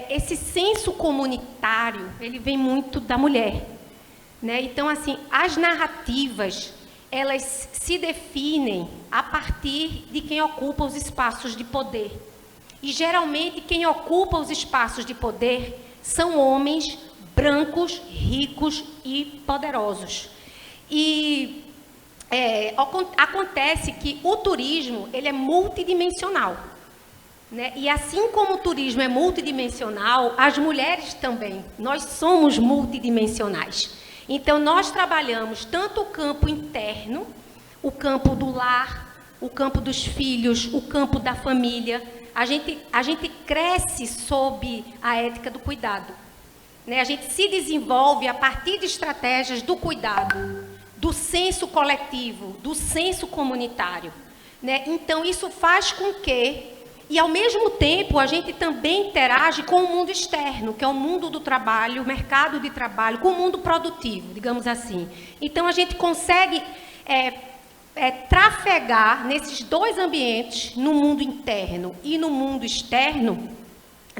Esse senso comunitário, ele vem muito da mulher, né? Então, assim, as narrativas, elas se definem a partir de quem ocupa os espaços de poder. E, geralmente, quem ocupa os espaços de poder são homens brancos, ricos e poderosos. E acontece que o turismo, ele é multidimensional, né? E assim como o turismo é multidimensional, as mulheres também, nós somos multidimensionais. Então, nós trabalhamos tanto o campo interno, o campo do lar, o campo dos filhos, o campo da família. A gente cresce sob a ética do cuidado, né? A gente se desenvolve a partir de estratégias do cuidado, do senso coletivo, do senso comunitário, né? Então, isso faz com que... E, ao mesmo tempo, a gente também interage com o mundo externo, que é o mundo do trabalho, o mercado de trabalho, com o mundo produtivo, digamos assim. Então, a gente consegue trafegar nesses dois ambientes, no mundo interno e no mundo externo,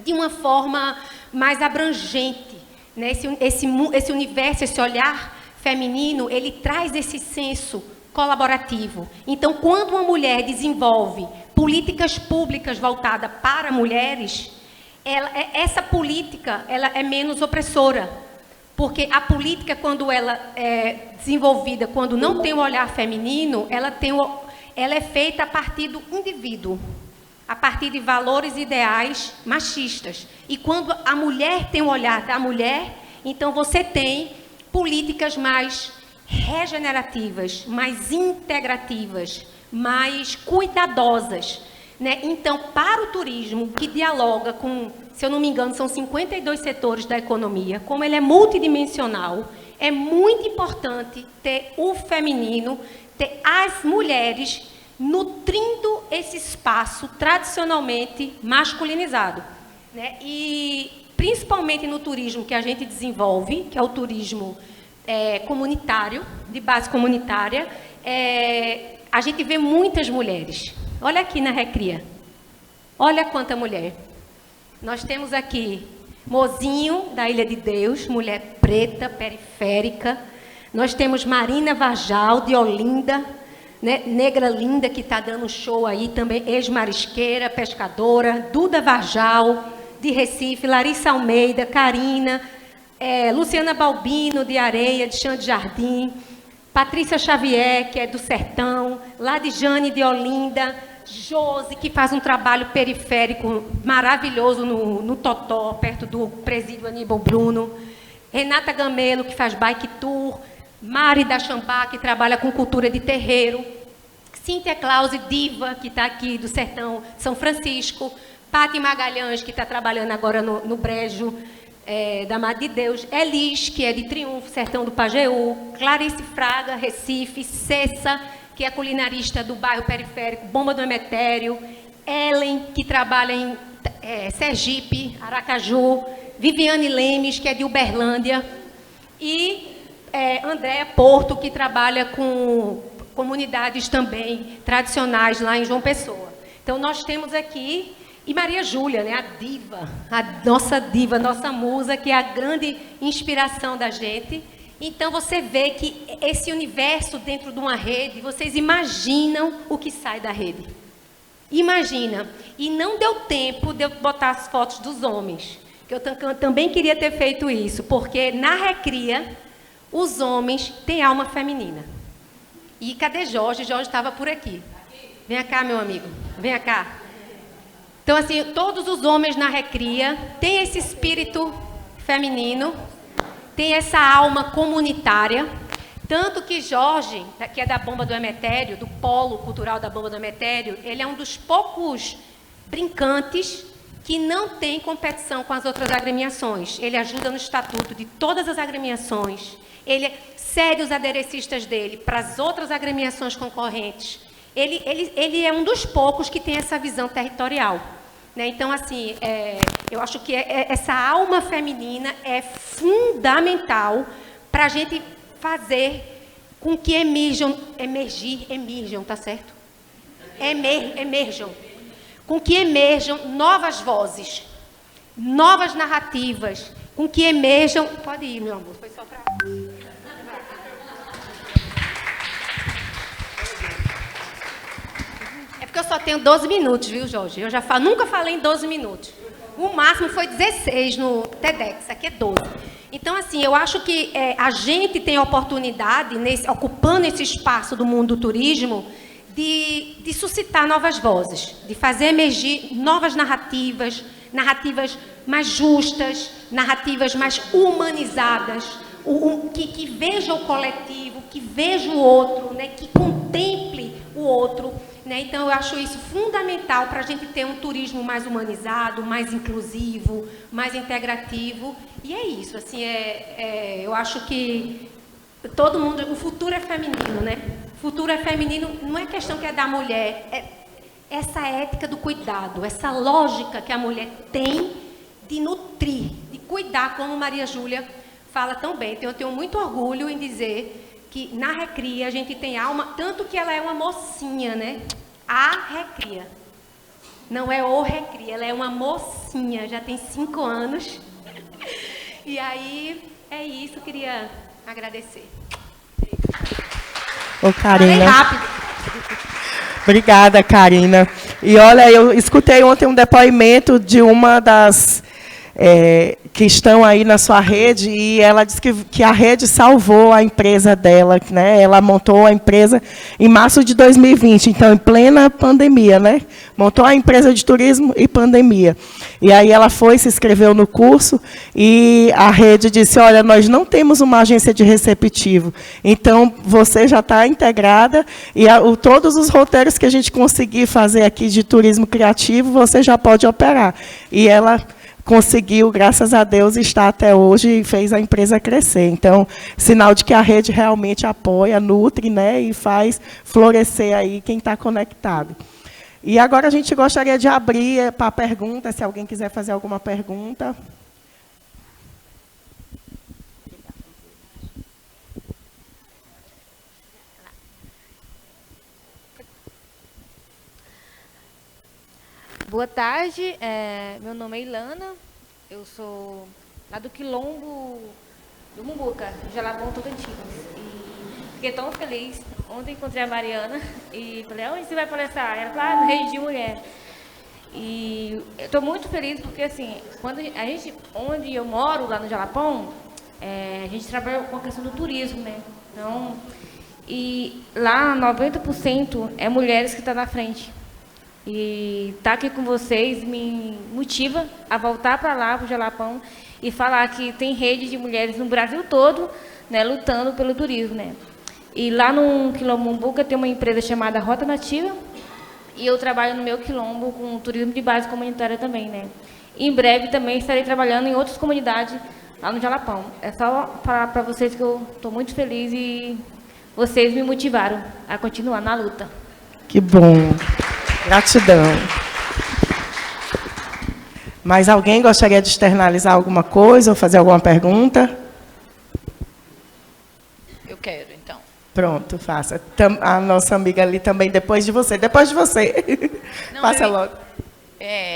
de uma forma mais abrangente, né? Esse universo, esse olhar feminino, ele traz esse senso colaborativo. Então, quando uma mulher desenvolve políticas públicas voltadas para mulheres, essa política ela é menos opressora, porque a política, quando ela é desenvolvida, quando não tem um olhar feminino, ela é feita a partir do indivíduo, a partir de valores ideais machistas. E quando a mulher tem um olhar da mulher, então você tem políticas mais regenerativas, mais integrativas, mais cuidadosas, né? Então, para o turismo, que dialoga com, se eu não me engano, são 52 setores da economia, como ele é multidimensional, é muito importante ter o feminino, ter as mulheres nutrindo esse espaço tradicionalmente masculinizado, né? E, principalmente no turismo que a gente desenvolve, que é o turismo comunitário, de base comunitária, a gente vê muitas mulheres. Olha aqui na Recria. Olha quanta mulher. Nós temos aqui Mozinho, da Ilha de Deus, mulher preta, periférica. Nós temos Marina Varjal, de Olinda, né? Negra linda, que está dando show aí também, ex-marisqueira, pescadora. Duda Varjal, de Recife. Larissa Almeida, Karina. Luciana Balbino, de Areia, de Chão de Jardim. Patrícia Xavier, que é do Sertão, Ladijane de Olinda, Josi, que faz um trabalho periférico maravilhoso no Totó, perto do presídio Aníbal Bruno, Renata Gamelo, que faz bike tour, Mari da Xambá, que trabalha com cultura de terreiro, Cíntia Clause, diva, que está aqui do Sertão São Francisco, Pati Magalhães, que está trabalhando agora no Brejo, da Madre de Deus, Elis, que é de Triunfo, Sertão do Pajeú, Clarice Fraga, Recife, Cessa, que é culinarista do bairro periférico, Bomba do Emetério, Ellen, que trabalha em Sergipe, Aracaju, Viviane Lemes, que é de Uberlândia, e Andréa Porto, que trabalha com comunidades também tradicionais lá em João Pessoa. Então, nós temos aqui, e Maria Júlia, né, a nossa musa, que é a grande inspiração da gente. Então, você vê que esse universo dentro de uma rede, vocês imaginam o que sai da rede. Imagina. E não deu tempo de eu botar as fotos dos homens, que eu também queria ter feito isso, porque na Recria, os homens têm alma feminina. E cadê Jorge? Jorge estava por aqui. Vem cá, meu amigo. Vem cá. Então, assim, todos os homens na Recria têm esse espírito feminino, tem essa alma comunitária, tanto que Jorge, que é da Bomba do Emetério, do polo cultural da Bomba do Emetério, ele é um dos poucos brincantes que não tem competição com as outras agremiações. Ele ajuda no estatuto de todas as agremiações, ele cede os aderecistas dele para as outras agremiações concorrentes. Ele é um dos poucos que tem essa visão territorial. Né? Então, assim, eu acho que essa alma feminina é fundamental para a gente fazer com que emerjam, tá certo? Emerjam. Com que emerjam novas vozes, novas narrativas, com que emerjam... Pode ir, meu amor, foi só para... Porque eu só tenho 12 minutos, viu, Jorge? Eu já nunca falei em 12 minutos. O máximo foi 16 no TEDx, aqui é 12. Então, assim, eu acho que a gente tem a oportunidade, ocupando esse espaço do mundo do turismo, de suscitar novas vozes, de fazer emergir novas narrativas, narrativas mais justas, narrativas mais humanizadas, que veja o coletivo, que veja o outro, né, que contemple o outro. Né? Então, eu acho isso fundamental para a gente ter um turismo mais humanizado, mais inclusivo, mais integrativo. E é isso, assim, eu acho que todo mundo... O futuro é feminino, né? O futuro é feminino, não é questão que é da mulher, é essa ética do cuidado, essa lógica que a mulher tem de nutrir, de cuidar, como Maria Júlia fala tão bem. Então, eu tenho muito orgulho em dizer que na Recria a gente tem alma, tanto que ela é uma mocinha, né? A Recria. Não é o Recria, ela é uma mocinha, já tem 5 anos. E aí, é isso, queria agradecer. Ô, Karina. Falei rápido. Obrigada, Karina. E olha, eu escutei ontem um depoimento de uma das... que estão aí na sua rede, e ela disse que a rede salvou a empresa dela, né? Ela montou a empresa em março de 2020, então, em plena pandemia, né? Montou a empresa de turismo e pandemia. E aí ela se inscreveu no curso, e a rede disse, olha, nós não temos uma agência de receptivo, então, você já está integrada, e todos os roteiros que a gente conseguir fazer aqui de turismo criativo, você já pode operar. E ela... conseguiu, graças a Deus, estar até hoje e fez a empresa crescer. Então, sinal de que a rede realmente apoia, nutre, né, e faz florescer aí quem está conectado. E agora a gente gostaria de abrir para perguntas, se alguém quiser fazer alguma pergunta. Boa tarde, meu nome é Ilana, eu sou lá do Quilombo do Mumbuca, Jalapão, Tocantins. E fiquei tão feliz, ontem encontrei a Mariana e falei, onde você vai palestrar? Ela falou, no Rede de Mulher. E eu estou muito feliz porque, assim, onde eu moro, lá no Jalapão, a gente trabalha com a questão do turismo, né? Então, e lá 90% é mulheres que estão na frente. E estar aqui com vocês me motiva a voltar para lá, para o Jalapão, e falar que tem rede de mulheres no Brasil todo, né, lutando pelo turismo. Né? E lá no Quilombo Mumbuca tem uma empresa chamada Rota Nativa, e eu trabalho no meu quilombo com turismo de base comunitária também. Né? E em breve também estarei trabalhando em outras comunidades lá no Jalapão. É só falar para vocês que eu estou muito feliz e vocês me motivaram a continuar na luta. Que bom. Gratidão. Mais alguém gostaria de externalizar alguma coisa ou fazer alguma pergunta? quero, então. Pronto, faça. A nossa amiga ali também, depois de você. Depois de você. Não, Faça logo.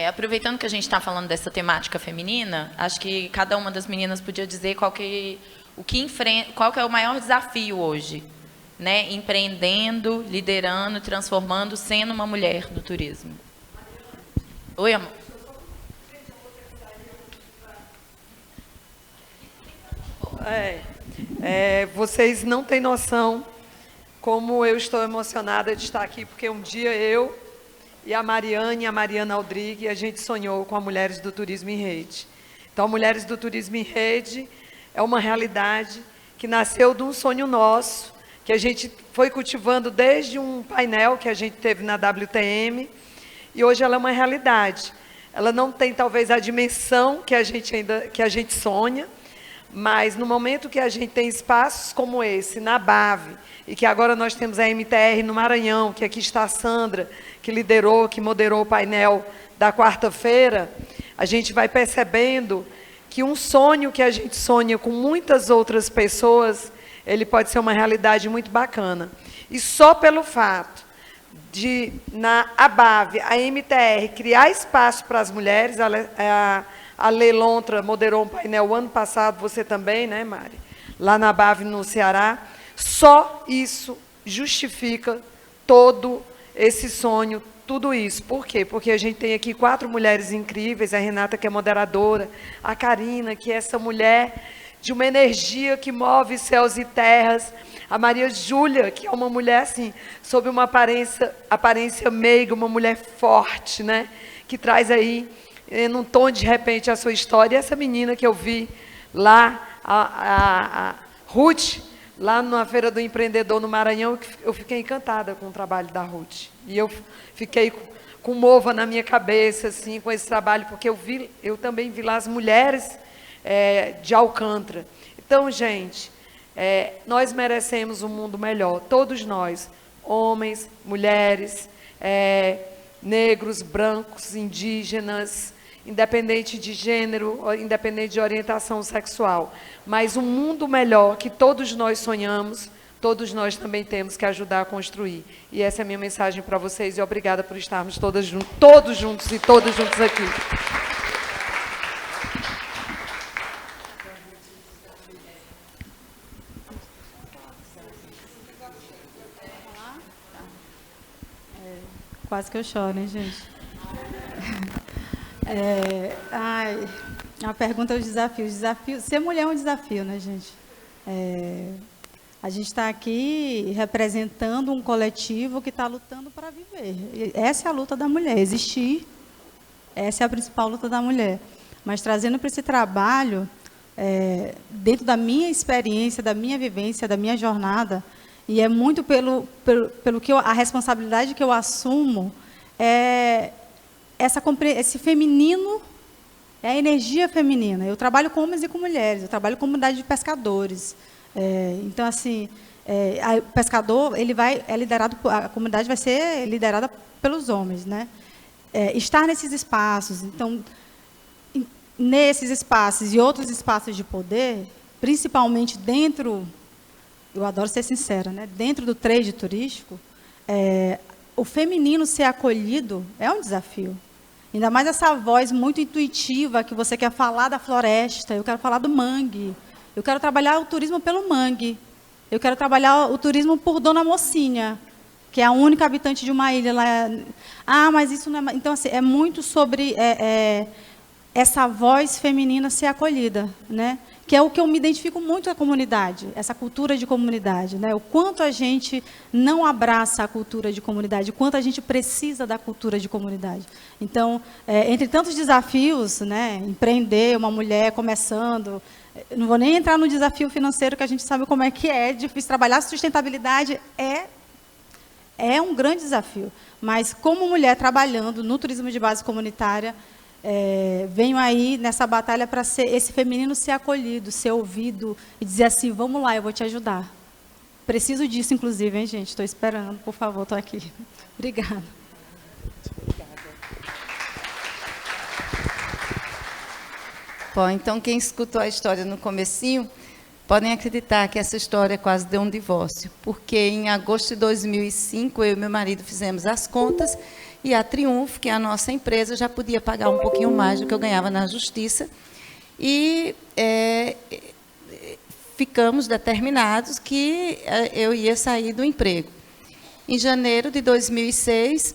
Aproveitando que a gente está falando dessa temática feminina, acho que cada uma das meninas podia dizer qual que é o maior desafio hoje, né? Empreendendo, liderando, transformando, sendo uma mulher no turismo. Oi, amor. Vocês não têm noção como eu estou emocionada de estar aqui, porque um dia eu e a Mariane e a Mariana Aldrigue, a gente sonhou com a Mulheres do Turismo em Rede. Então, a Mulheres do Turismo em Rede é uma realidade que nasceu de um sonho nosso, que a gente foi cultivando desde um painel que a gente teve na WTM, e hoje ela é uma realidade. Ela não tem, talvez, a dimensão que a gente sonha, mas no momento que a gente tem espaços como esse, na BAV, e que agora nós temos a MTR no Maranhão, que aqui está a Sandra, que liderou, que moderou o painel da quarta-feira, a gente vai percebendo que um sonho que a gente sonha com muitas outras pessoas, ele pode ser uma realidade muito bacana. E só pelo fato de, na ABAV, a MTR, criar espaço para as mulheres, a Lê Lontra moderou um painel ano passado, você também, né, Mari? Lá na ABAV, no Ceará. Só isso justifica todo esse sonho, tudo isso. Por quê? Porque a gente tem aqui 4 mulheres incríveis, a Renata, que é moderadora, a Karina, que é essa mulher de uma energia que move céus e terras, a Maria Júlia, que é uma mulher, assim, sob uma aparência meiga, uma mulher forte, né? Que traz aí, num tom de repente, a sua história. E essa menina que eu vi lá, a Ruth, lá na Feira do Empreendedor no Maranhão, eu fiquei encantada com o trabalho da Ruth. E eu fiquei com mova na minha cabeça, assim, com esse trabalho, porque eu também vi lá as mulheres de Alcântara. Então, gente, nós merecemos um mundo melhor, todos nós, homens, mulheres, negros, brancos, indígenas, independente de gênero, independente de orientação sexual. Mas um mundo melhor que todos nós sonhamos, todos nós também temos que ajudar a construir. E essa é a minha mensagem para vocês, e obrigada por estarmos todos juntos e todos juntos aqui. Quase que eu choro, hein, gente? A pergunta é o desafio. Ser mulher é um desafio, né, gente? A gente está aqui representando um coletivo que está lutando para viver. Essa é a luta da mulher, existir. Essa é a principal luta da mulher. Mas trazendo para esse trabalho, dentro da minha experiência, da minha vivência, da minha jornada, e é muito pelo que a responsabilidade que eu assumo, esse feminino, é a energia feminina. Eu trabalho com homens e com mulheres, eu trabalho com comunidade de pescadores. Então, assim, o pescador, a comunidade vai ser liderada pelos homens, né? Estar nesses espaços, então, nesses espaços e outros espaços de poder, principalmente dentro, eu adoro ser sincera, né? Dentro do trade turístico, o feminino ser acolhido é um desafio. Ainda mais essa voz muito intuitiva que você quer falar da floresta, eu quero falar do mangue, eu quero trabalhar o turismo pelo mangue, eu quero trabalhar o turismo por Dona Mocinha, que é a única habitante de uma ilha lá. Mas isso não é... Então, assim, é muito sobre essa voz feminina ser acolhida, né? Que é o que eu me identifico muito com a comunidade, essa cultura de comunidade, né? O quanto a gente não abraça a cultura de comunidade, o quanto a gente precisa da cultura de comunidade. Então, entre tantos desafios, né? Empreender, uma mulher começando, não vou nem entrar no desafio financeiro, que a gente sabe como é que é difícil trabalhar. Sustentabilidade é um grande desafio, mas como mulher trabalhando no turismo de base comunitária, venho aí nessa batalha para esse feminino ser acolhido, ser ouvido e dizer assim, vamos lá, eu vou te ajudar. Preciso disso, inclusive, hein, gente? Estou esperando, por favor, estou aqui. Obrigada. Bom, então, quem escutou a história no comecinho, Podem acreditar que essa história quase deu um divórcio, porque em agosto de 2005, eu e meu marido fizemos as contas e a Triunfo, que é a nossa empresa, já podia pagar um pouquinho mais do que eu ganhava na justiça. E ficamos determinados que eu ia sair do emprego. Em janeiro de 2006,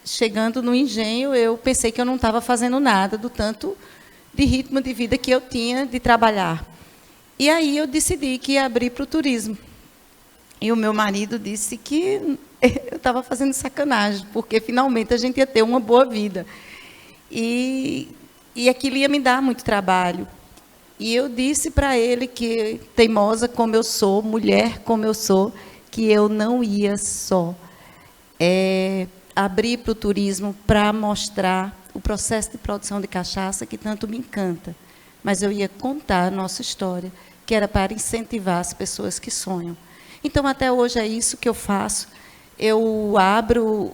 chegando no engenho, eu pensei que eu não estava fazendo nada do tanto de ritmo de vida que eu tinha de trabalhar. E aí eu decidi que ia abrir para o turismo. E o meu marido disse que eu estava fazendo sacanagem, porque finalmente a gente ia ter uma boa vida. E aquilo ia me dar muito trabalho. E eu disse para ele que, teimosa como eu sou, mulher como eu sou, que eu não ia só abrir para o turismo para mostrar o processo de produção de cachaça que tanto me encanta. Mas eu ia contar a nossa história, que era para incentivar as pessoas que sonham. Então, até hoje é isso que eu faço. Eu abro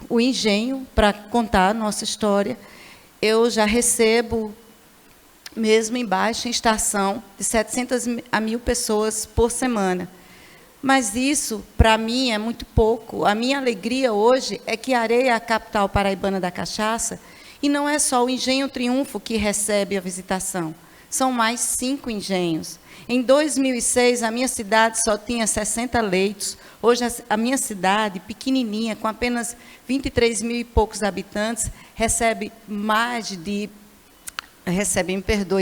o engenho para contar a nossa história. Eu já recebo, mesmo em baixa estação, de 700 a 1.000 pessoas por semana. Mas isso, para mim, é muito pouco. A minha alegria hoje é que Areia é a capital paraibana da cachaça, e não é só o Engenho Triunfo que recebe a visitação. São mais 5 engenhos. Em 2006, a minha cidade só tinha 60 leitos. Hoje, a minha cidade, pequenininha, com apenas 23 mil e poucos habitantes,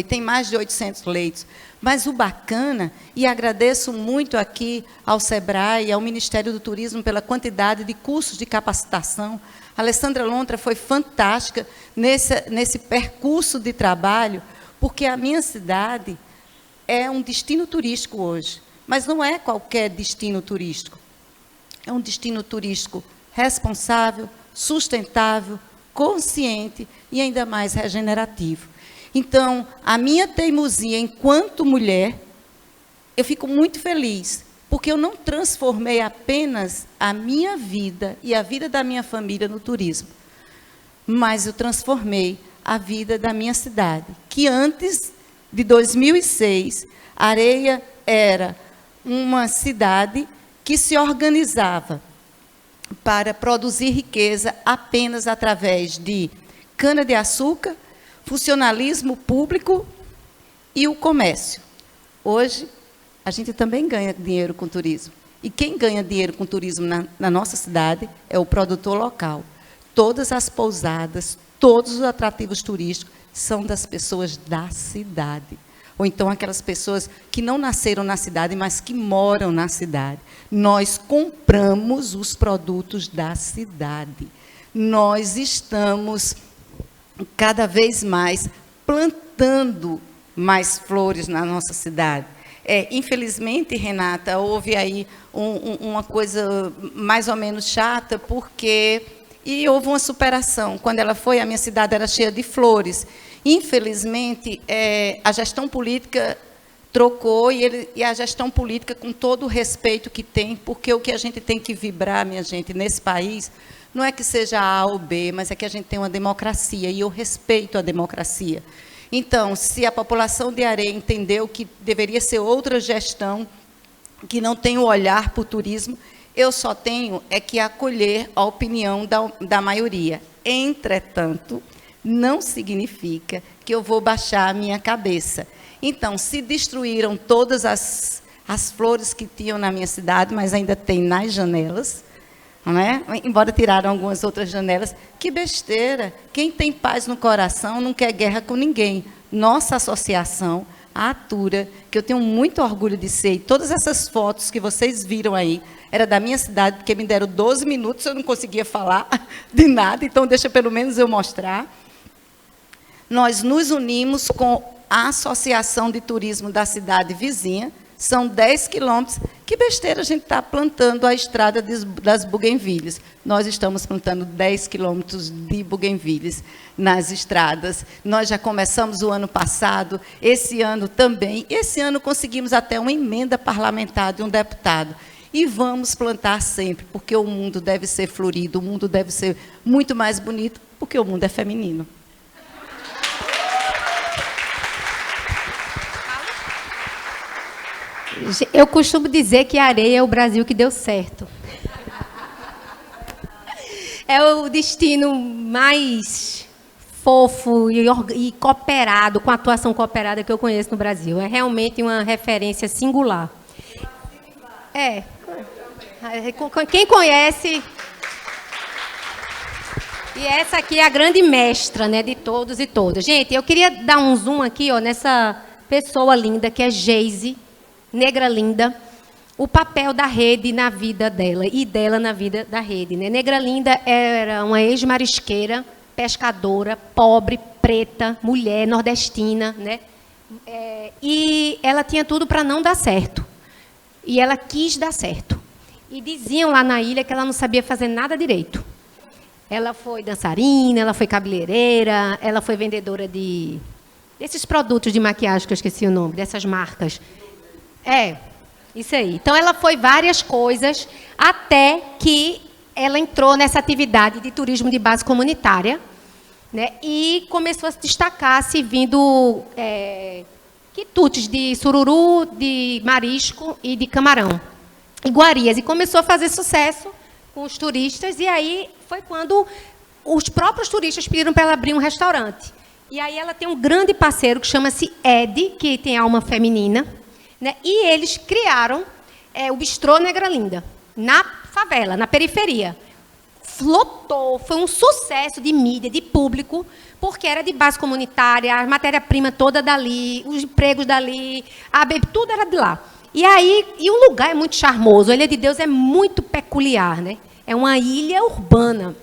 tem mais de 800 leitos. Mas o bacana, e agradeço muito aqui ao SEBRAE e ao Ministério do Turismo pela quantidade de cursos de capacitação. A Alessandra Lontra foi fantástica nesse percurso de trabalho, porque a minha cidade é um destino turístico hoje. Mas não é qualquer destino turístico. É um destino turístico responsável, sustentável, consciente e ainda mais regenerativo. Então, a minha teimosia enquanto mulher, eu fico muito feliz, porque eu não transformei apenas a minha vida e a vida da minha família no turismo, mas eu transformei a vida da minha cidade, que antes de 2006, Areia era uma cidade que se organizava para produzir riqueza apenas através de cana-de-açúcar, funcionalismo público e o comércio. Hoje, a gente também ganha dinheiro com turismo. E quem ganha dinheiro com turismo na nossa cidade é o produtor local. Todas as pousadas, todos os atrativos turísticos são das pessoas da cidade. Ou então aquelas pessoas que não nasceram na cidade, mas que moram na cidade. Nós compramos os produtos da cidade. Nós estamos cada vez mais plantando mais flores na nossa cidade. Infelizmente, Renata, houve aí uma coisa mais ou menos chata, porque houve uma superação. Quando ela foi, a minha cidade era cheia de flores. Infelizmente, a gestão política trocou, e a gestão política, com todo o respeito que tem, porque o que a gente tem que vibrar, minha gente, nesse país, não é que seja A ou B, mas é que a gente tem uma democracia, e eu respeito a democracia. Então, se a população de Areia entendeu que deveria ser outra gestão, que não tem o olhar para o turismo, eu só tenho que acolher a opinião da maioria. Entretanto, não significa que eu vou baixar a minha cabeça. Então, se destruíram todas as flores que tinham na minha cidade, mas ainda tem nas janelas, não é? Embora tiraram algumas outras janelas. Que besteira! Quem tem paz no coração não quer guerra com ninguém. Nossa associação, a Atura, que eu tenho muito orgulho de ser, e todas essas fotos que vocês viram aí, era da minha cidade, porque me deram 12 minutos, eu não conseguia falar de nada, então deixa pelo menos eu mostrar. Nós nos unimos com a Associação de Turismo da cidade vizinha, são 10 quilômetros. Que besteira a gente está plantando a estrada das buguenvilhas. Nós estamos plantando 10 quilômetros de buguenvilhas nas estradas. Nós já começamos o ano passado, esse ano também. Esse ano conseguimos até uma emenda parlamentar de um deputado. E vamos plantar sempre, porque o mundo deve ser florido, o mundo deve ser muito mais bonito, porque o mundo é feminino. Eu costumo dizer que a areia é o Brasil que deu certo. É o destino mais fofo e cooperado, com atuação cooperada que eu conheço no Brasil. É realmente uma referência singular. É. Quem conhece... E essa aqui é a grande mestra, né, de todos e todas. Gente, eu queria dar um zoom aqui, ó, nessa pessoa linda, que é Geise, negra linda, o papel da rede na vida dela e dela na vida da rede, né? Negra linda era uma ex-marisqueira, pescadora, pobre, preta, mulher, nordestina, né? E ela tinha tudo para não dar certo. E ela quis dar certo. E diziam lá na ilha que ela não sabia fazer nada direito. Ela foi dançarina, ela foi cabeleireira, ela foi vendedora desses produtos de maquiagem, que eu esqueci o nome, dessas marcas. Isso aí. Então, ela foi várias coisas, até que ela entrou nessa atividade de turismo de base comunitária, né, e começou a se destacar, servindo quitutes de sururu, de marisco e de camarão, iguarias. E começou a fazer sucesso com os turistas, e aí foi quando os próprios turistas pediram para ela abrir um restaurante. E aí ela tem um grande parceiro que chama-se Ed, que tem alma feminina, né? E eles criaram o Bistrô Negra Linda, na favela, na periferia. Flotou, foi um sucesso de mídia, de público, porque era de base comunitária, a matéria-prima toda dali, os empregos dali, tudo era de lá. E aí, o lugar é muito charmoso, a Ilha de Deus é muito peculiar, né? É uma ilha urbana.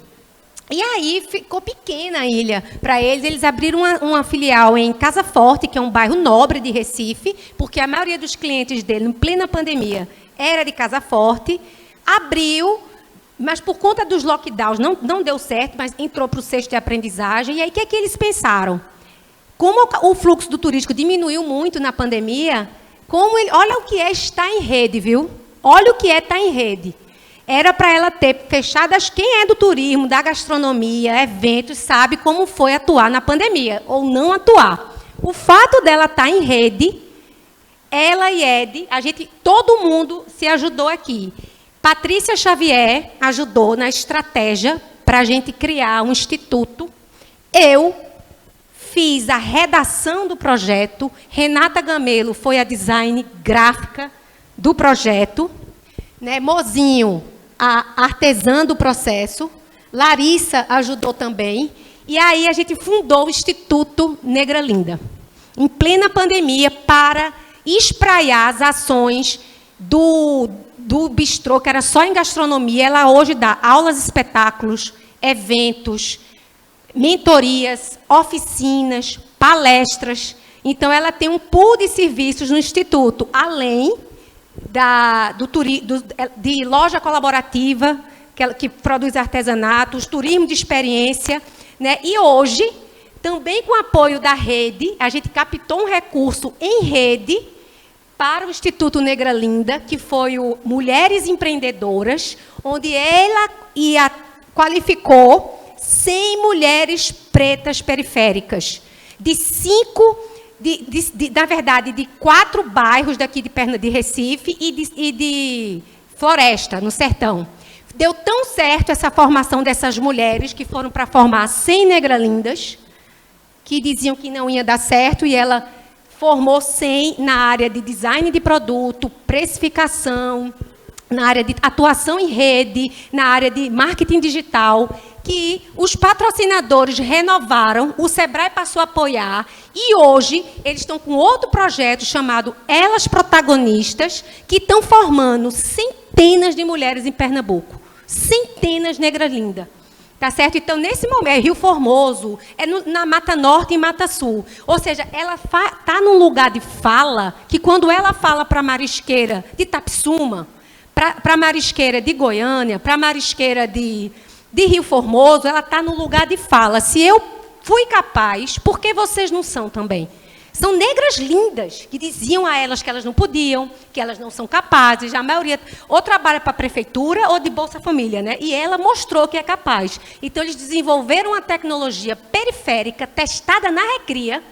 E aí ficou pequena a ilha para eles. Eles abriram uma filial em Casa Forte, que é um bairro nobre de Recife, porque a maioria dos clientes dele, em plena pandemia, era de Casa Forte. Abriu, mas por conta dos lockdowns não deu certo, mas entrou para o cesto de aprendizagem. E aí, o que é que eles pensaram? Como o fluxo do turístico diminuiu muito na pandemia, olha o que é estar em rede, viu? Olha o que é estar em rede. Era para ela ter fechadas. Quem é do turismo, da gastronomia, eventos, sabe como foi atuar na pandemia, ou não atuar. O fato dela estar em rede, ela e Ed, todo mundo se ajudou aqui. Patrícia Xavier ajudou na estratégia para a gente criar um instituto. Eu fiz a redação do projeto. Renata Gamelo foi a design gráfica do projeto, né? Mozinho, a artesã do processo. Larissa ajudou também. E aí a gente fundou o Instituto Negra Linda, em plena pandemia, para espraiar as ações do bistrô, que era só em gastronomia. Ela hoje dá aulas, espetáculos, eventos, mentorias, oficinas, palestras. Então, ela tem um pool de serviços no Instituto, além de loja colaborativa, que produz artesanatos, turismo de experiência, né? E hoje, também com o apoio da rede, a gente captou um recurso em rede para o Instituto Negra Linda, que foi o Mulheres Empreendedoras, onde ela qualificou 100 mulheres pretas periféricas, na verdade, de 4 bairros daqui de Recife e de Floresta, no Sertão. Deu tão certo essa formação dessas mulheres, que foram para formar 100 negralindas, que diziam que não ia dar certo, e ela formou 100 na área de design de produto, precificação, na área de atuação em rede, na área de marketing digital, que os patrocinadores renovaram, o Sebrae passou a apoiar, e hoje eles estão com outro projeto chamado Elas Protagonistas, que estão formando centenas de mulheres em Pernambuco, centenas negras lindas. Tá certo? Então, nesse momento, é Rio Formoso, na Mata Norte e Mata Sul. Ou seja, ela está num lugar de fala que, quando ela fala para a marisqueira de Tapsuma, para a marisqueira de Goiânia, para a marisqueira de Rio Formoso, ela está no lugar de fala. Se eu fui capaz, por que vocês não são também? São negras lindas, que diziam a elas que elas não podiam, que elas não são capazes. A maioria ou trabalha para a prefeitura ou de Bolsa Família, né? E ela mostrou que é capaz. Então, eles desenvolveram uma tecnologia periférica, testada na Recria,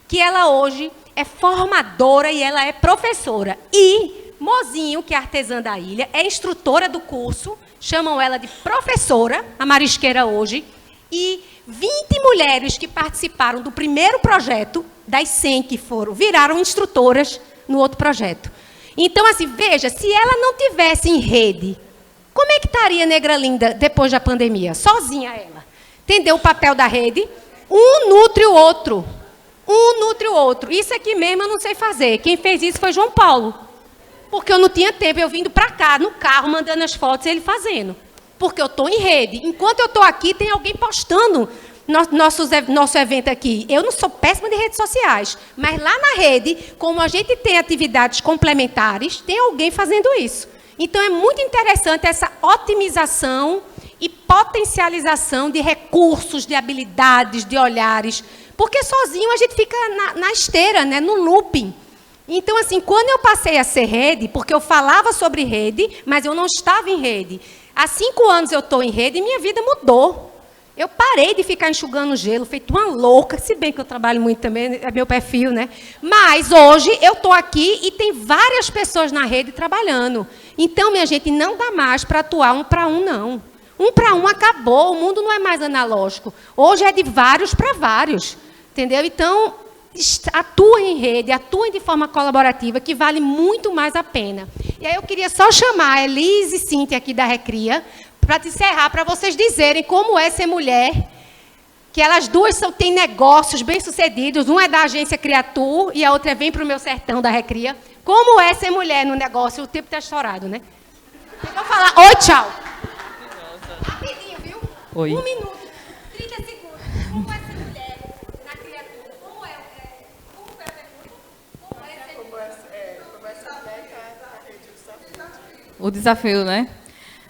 que ela hoje é formadora e ela é professora. E Mozinho, que é artesã da ilha, é instrutora do curso, chamam ela de professora, a marisqueira hoje, e 20 mulheres que participaram do primeiro projeto, das 100 que foram, viraram instrutoras no outro projeto. Então, assim, veja, se ela não tivesse em rede, como é que estaria Negra Linda depois da pandemia? Sozinha ela. Entendeu o papel da rede? Um nutre o outro. Um nutre o outro. Isso aqui mesmo eu não sei fazer. Quem fez isso foi João Paulo. Porque eu não tinha tempo, eu vindo para cá, no carro, mandando as fotos e ele fazendo. Porque eu estou em rede. Enquanto eu estou aqui, tem alguém postando nosso evento aqui. Eu não sou péssima de redes sociais, mas lá na rede, como a gente tem atividades complementares, tem alguém fazendo isso. Então, é muito interessante essa otimização e potencialização de recursos, de habilidades, de olhares, porque sozinho a gente fica na esteira, né, no looping. Então, assim, quando eu passei a ser rede, porque eu falava sobre rede, mas eu não estava em rede. Há 5 anos eu estou em rede e minha vida mudou. Eu parei de ficar enxugando gelo, feito uma louca, se bem que eu trabalho muito também, é meu perfil, né? Mas hoje eu estou aqui e tem várias pessoas na rede trabalhando. Então, minha gente, não dá mais para atuar 1 para 1, não. 1 para 1 acabou, o mundo não é mais analógico. Hoje é de vários para vários, entendeu? Então, atuem em rede, atuem de forma colaborativa, que vale muito mais a pena. E aí eu queria só chamar a Elise e Cíntia aqui da Recria, para te encerrar, para vocês dizerem como é ser mulher, que elas duas têm negócios bem-sucedidos, uma é da agência Criatur e a outra é Vem para o Meu Sertão, da Recria. Como é ser mulher no negócio? O tempo está estourado, né? Eu vou falar, oi, tchau. Rapidinho, viu? Oi. 1 minuto, 30 segundos. Como é ser mulher na Criatur? Como é o desafio, né?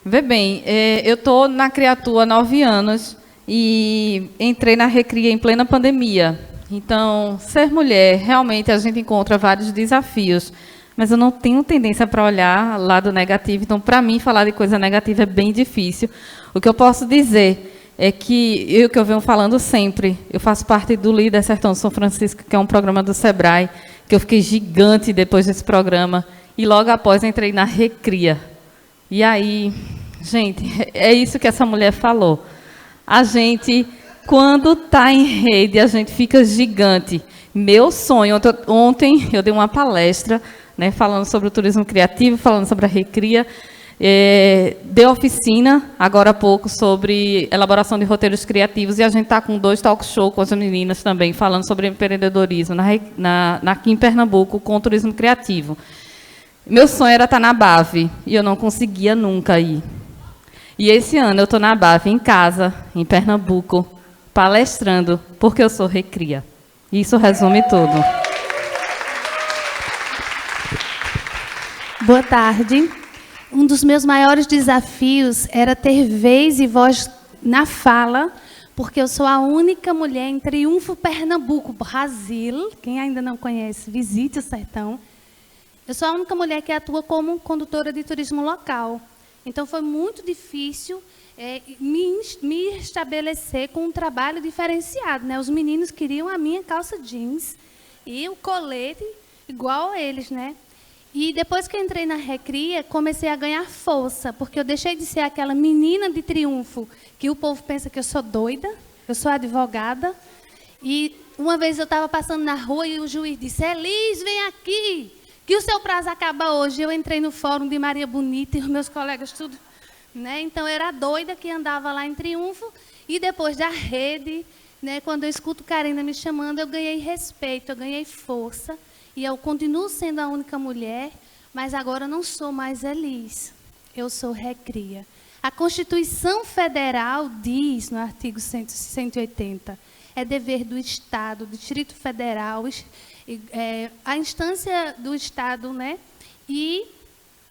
Vê bem, eu estou na Criatur há 9 anos e entrei na Recria em plena pandemia. Então, ser mulher, realmente a gente encontra vários desafios, mas eu não tenho tendência para olhar lado negativo. Então, para mim, falar de coisa negativa é bem difícil. O que eu posso dizer é que, que eu venho falando sempre, eu faço parte do Líder Sertão de São Francisco, que é um programa do Sebrae, que eu fiquei gigante depois desse programa, e logo após entrei na Recria. E aí, gente, é isso que essa mulher falou. A gente, quando está em rede, a gente fica gigante. Meu sonho, ontem eu dei uma palestra, né, falando sobre o turismo criativo, falando sobre a Recria, dei oficina, agora há pouco, sobre elaboração de roteiros criativos, e a gente está com 2 talk show com as meninas também, falando sobre empreendedorismo aqui em Pernambuco, com o turismo criativo. Meu sonho era estar na BAV, e eu não conseguia nunca ir. E esse ano eu estou na BAV, em casa, em Pernambuco, palestrando, porque eu sou Recria. Isso resume tudo. Boa tarde. Um dos meus maiores desafios era ter vez e voz na fala, porque eu sou a única mulher em Triunfo, Pernambuco, Brasil. Quem ainda não conhece, visite o sertão. Eu sou a única mulher que atua como condutora de turismo local. Então, foi muito difícil me estabelecer com um trabalho diferenciado, né? Os meninos queriam a minha calça jeans e o colete igual a eles, né? E depois que eu entrei na Recria, comecei a ganhar força, porque eu deixei de ser aquela menina de Triunfo, que o povo pensa que eu sou doida, eu sou advogada. E uma vez eu estava passando na rua e o juiz disse, Elis, vem aqui, que o seu prazo acaba hoje. Eu entrei no fórum de Maria Bonita e os meus colegas tudo, né? Então, eu era doida que andava lá em Triunfo. E depois da rede, né, quando eu escuto Karina me chamando, eu ganhei respeito, eu ganhei força. E eu continuo sendo a única mulher, mas agora eu não sou mais Elis. Eu sou Recria. A Constituição Federal diz, no artigo 180, é dever do Estado, do Distrito Federal, a instância do Estado, né, e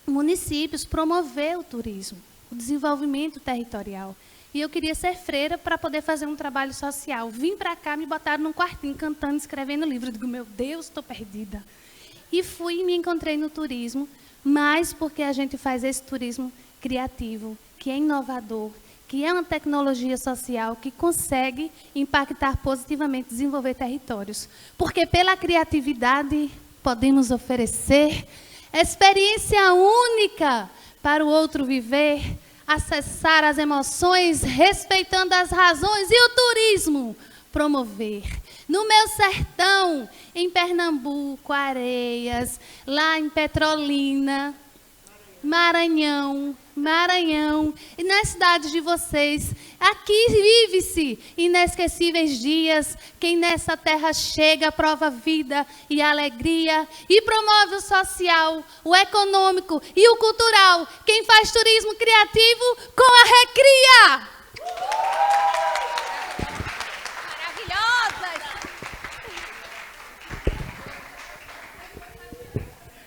municípios promover o turismo, o desenvolvimento territorial. E eu queria ser freira para poder fazer um trabalho social. Vim para cá, me botaram num quartinho, cantando, escrevendo livro. Eu digo, meu Deus, estou perdida. E fui e me encontrei no turismo, mas porque a gente faz esse turismo criativo, que é inovador, que é uma tecnologia social que consegue impactar positivamente, desenvolver territórios. Porque pela criatividade podemos oferecer experiência única para o outro viver, acessar as emoções, respeitando as razões, e o turismo promover. No meu sertão, em Pernambuco, Areias, lá em Petrolina, Maranhão, e nas cidades de vocês, aqui vive-se inesquecíveis dias. Quem nessa terra chega, prova vida e alegria e promove o social, o econômico e o cultural. Quem faz turismo criativo com a Recria.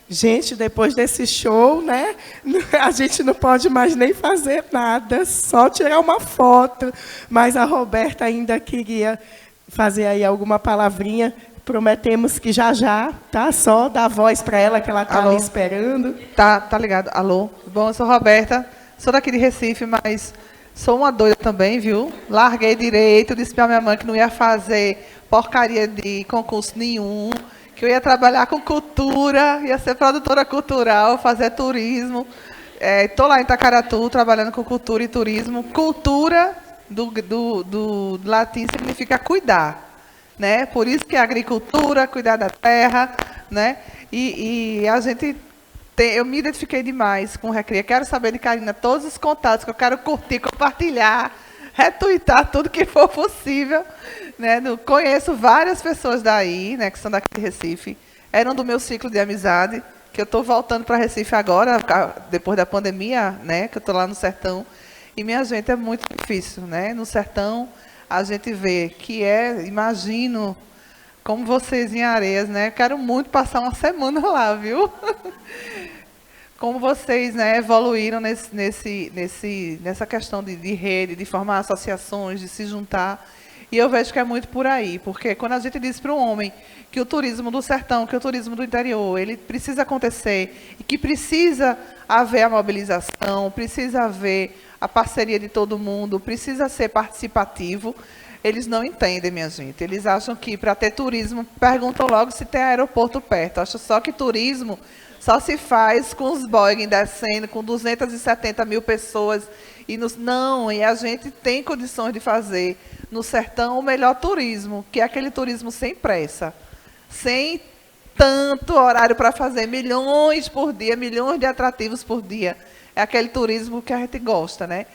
Gente, depois desse show, né, a gente não pode mais nem fazer nada, só tirar uma foto. Mas a Roberta ainda queria fazer aí alguma palavrinha. Prometemos que já, tá? Só dar voz para ela, que ela está ali esperando. Tá ligado. Alô? Bom, eu sou Roberta, sou daqui de Recife, mas sou uma doida também, viu? Larguei direito, disse para minha mãe que não ia fazer porcaria de concurso nenhum, que eu ia trabalhar com cultura, ia ser produtora cultural, fazer turismo. Estou lá em Itacaratu, trabalhando com cultura e turismo. Cultura, do latim, significa cuidar, né? Por isso que é agricultura, cuidar da terra, né? E a gente eu me identifiquei demais com o Recria. Quero saber de Karina todos os contatos, que eu quero curtir, compartilhar, retweetar tudo que for possível. Né? Conheço várias pessoas daí, né, que são daqui de Recife. Eram do meu ciclo de amizade, que eu estou voltando para Recife agora, depois da pandemia, né, que eu estou lá no sertão. E, minha gente, é muito difícil. Né? No sertão, a gente vê que imagino, como vocês em Areias, né? Quero muito passar uma semana lá, viu? Como vocês, né, evoluíram nessa questão de rede, de formar associações, de se juntar. E eu vejo que é muito por aí, porque quando a gente diz para um homem que o turismo do sertão, que o turismo do interior, ele precisa acontecer, e que precisa haver a mobilização, precisa haver a parceria de todo mundo, precisa ser participativo, eles não entendem, minha gente. Eles acham que para ter turismo, perguntam logo se tem aeroporto perto. Acham só que turismo só se faz com os Boeing descendo, com 270 mil pessoas. Não, e a gente tem condições de fazer no sertão o melhor turismo, que é aquele turismo sem pressa, sem tanto horário para fazer milhões por dia, milhões de atrativos por dia. É aquele turismo que a gente gosta, né?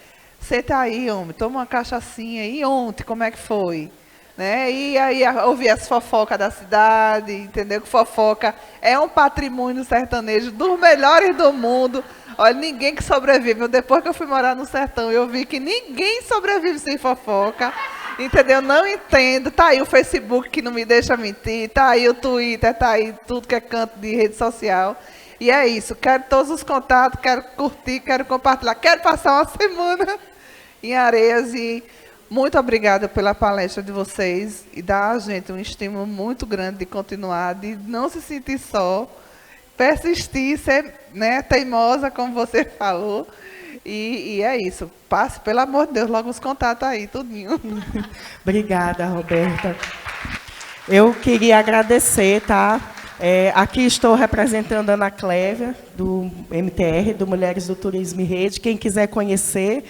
Senta aí, homem, toma uma cachaçinha. E ontem, como é que foi? Né? E aí ouvir as fofocas da cidade, entendeu? Que fofoca é um patrimônio sertanejo dos melhores do mundo. Olha, ninguém que sobrevive. Depois que eu fui morar no sertão, eu vi que ninguém sobrevive sem fofoca. Entendeu? Não entendo. Tá aí o Facebook que não me deixa mentir. Tá aí o Twitter, tá aí tudo que é canto de rede social. E é isso. Quero todos os contatos, quero curtir, quero compartilhar. Quero passar uma semana em Areias. E muito obrigada pela palestra de vocês. E dá a gente um estímulo muito grande de continuar, de não se sentir só. Persistir, ser, né, teimosa, como você falou. E é isso. Passe, pelo amor de Deus, logo os contatos aí, tudinho. Obrigada, Roberta. Eu queria agradecer, tá? Aqui estou representando a Ana Clévia, do MTR, do Mulheres do Turismo em Rede. Quem quiser conhecer,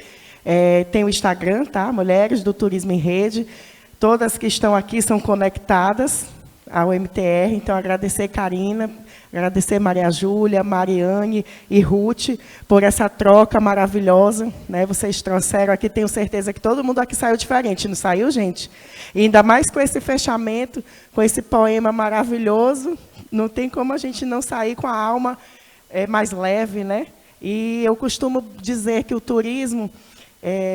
tem o Instagram, tá? Mulheres do Turismo em Rede. Todas que estão aqui são conectadas ao MTR. Então, agradecer Karina, agradecer Maria Júlia, Mariane e Ruth por essa troca maravilhosa, né? Vocês trouxeram aqui, tenho certeza que todo mundo aqui saiu diferente, não saiu, gente? E ainda mais com esse fechamento, com esse poema maravilhoso, não tem como a gente não sair com a alma mais leve, né? E eu costumo dizer que o turismo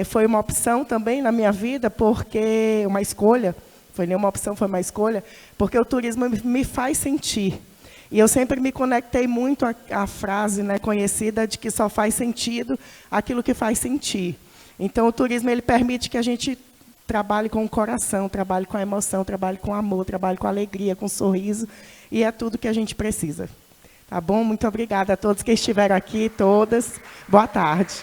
foi uma opção também na minha vida, porque uma escolha, foi nenhuma opção, foi uma escolha, porque o turismo me faz sentir. E eu sempre me conectei muito à frase, né, conhecida de que só faz sentido aquilo que faz sentir. Então, o turismo ele permite que a gente trabalhe com o coração, trabalhe com a emoção, trabalhe com amor, trabalhe com alegria, com sorriso, e é tudo que a gente precisa. Tá bom? Muito obrigada a todos que estiveram aqui, todas. Boa tarde.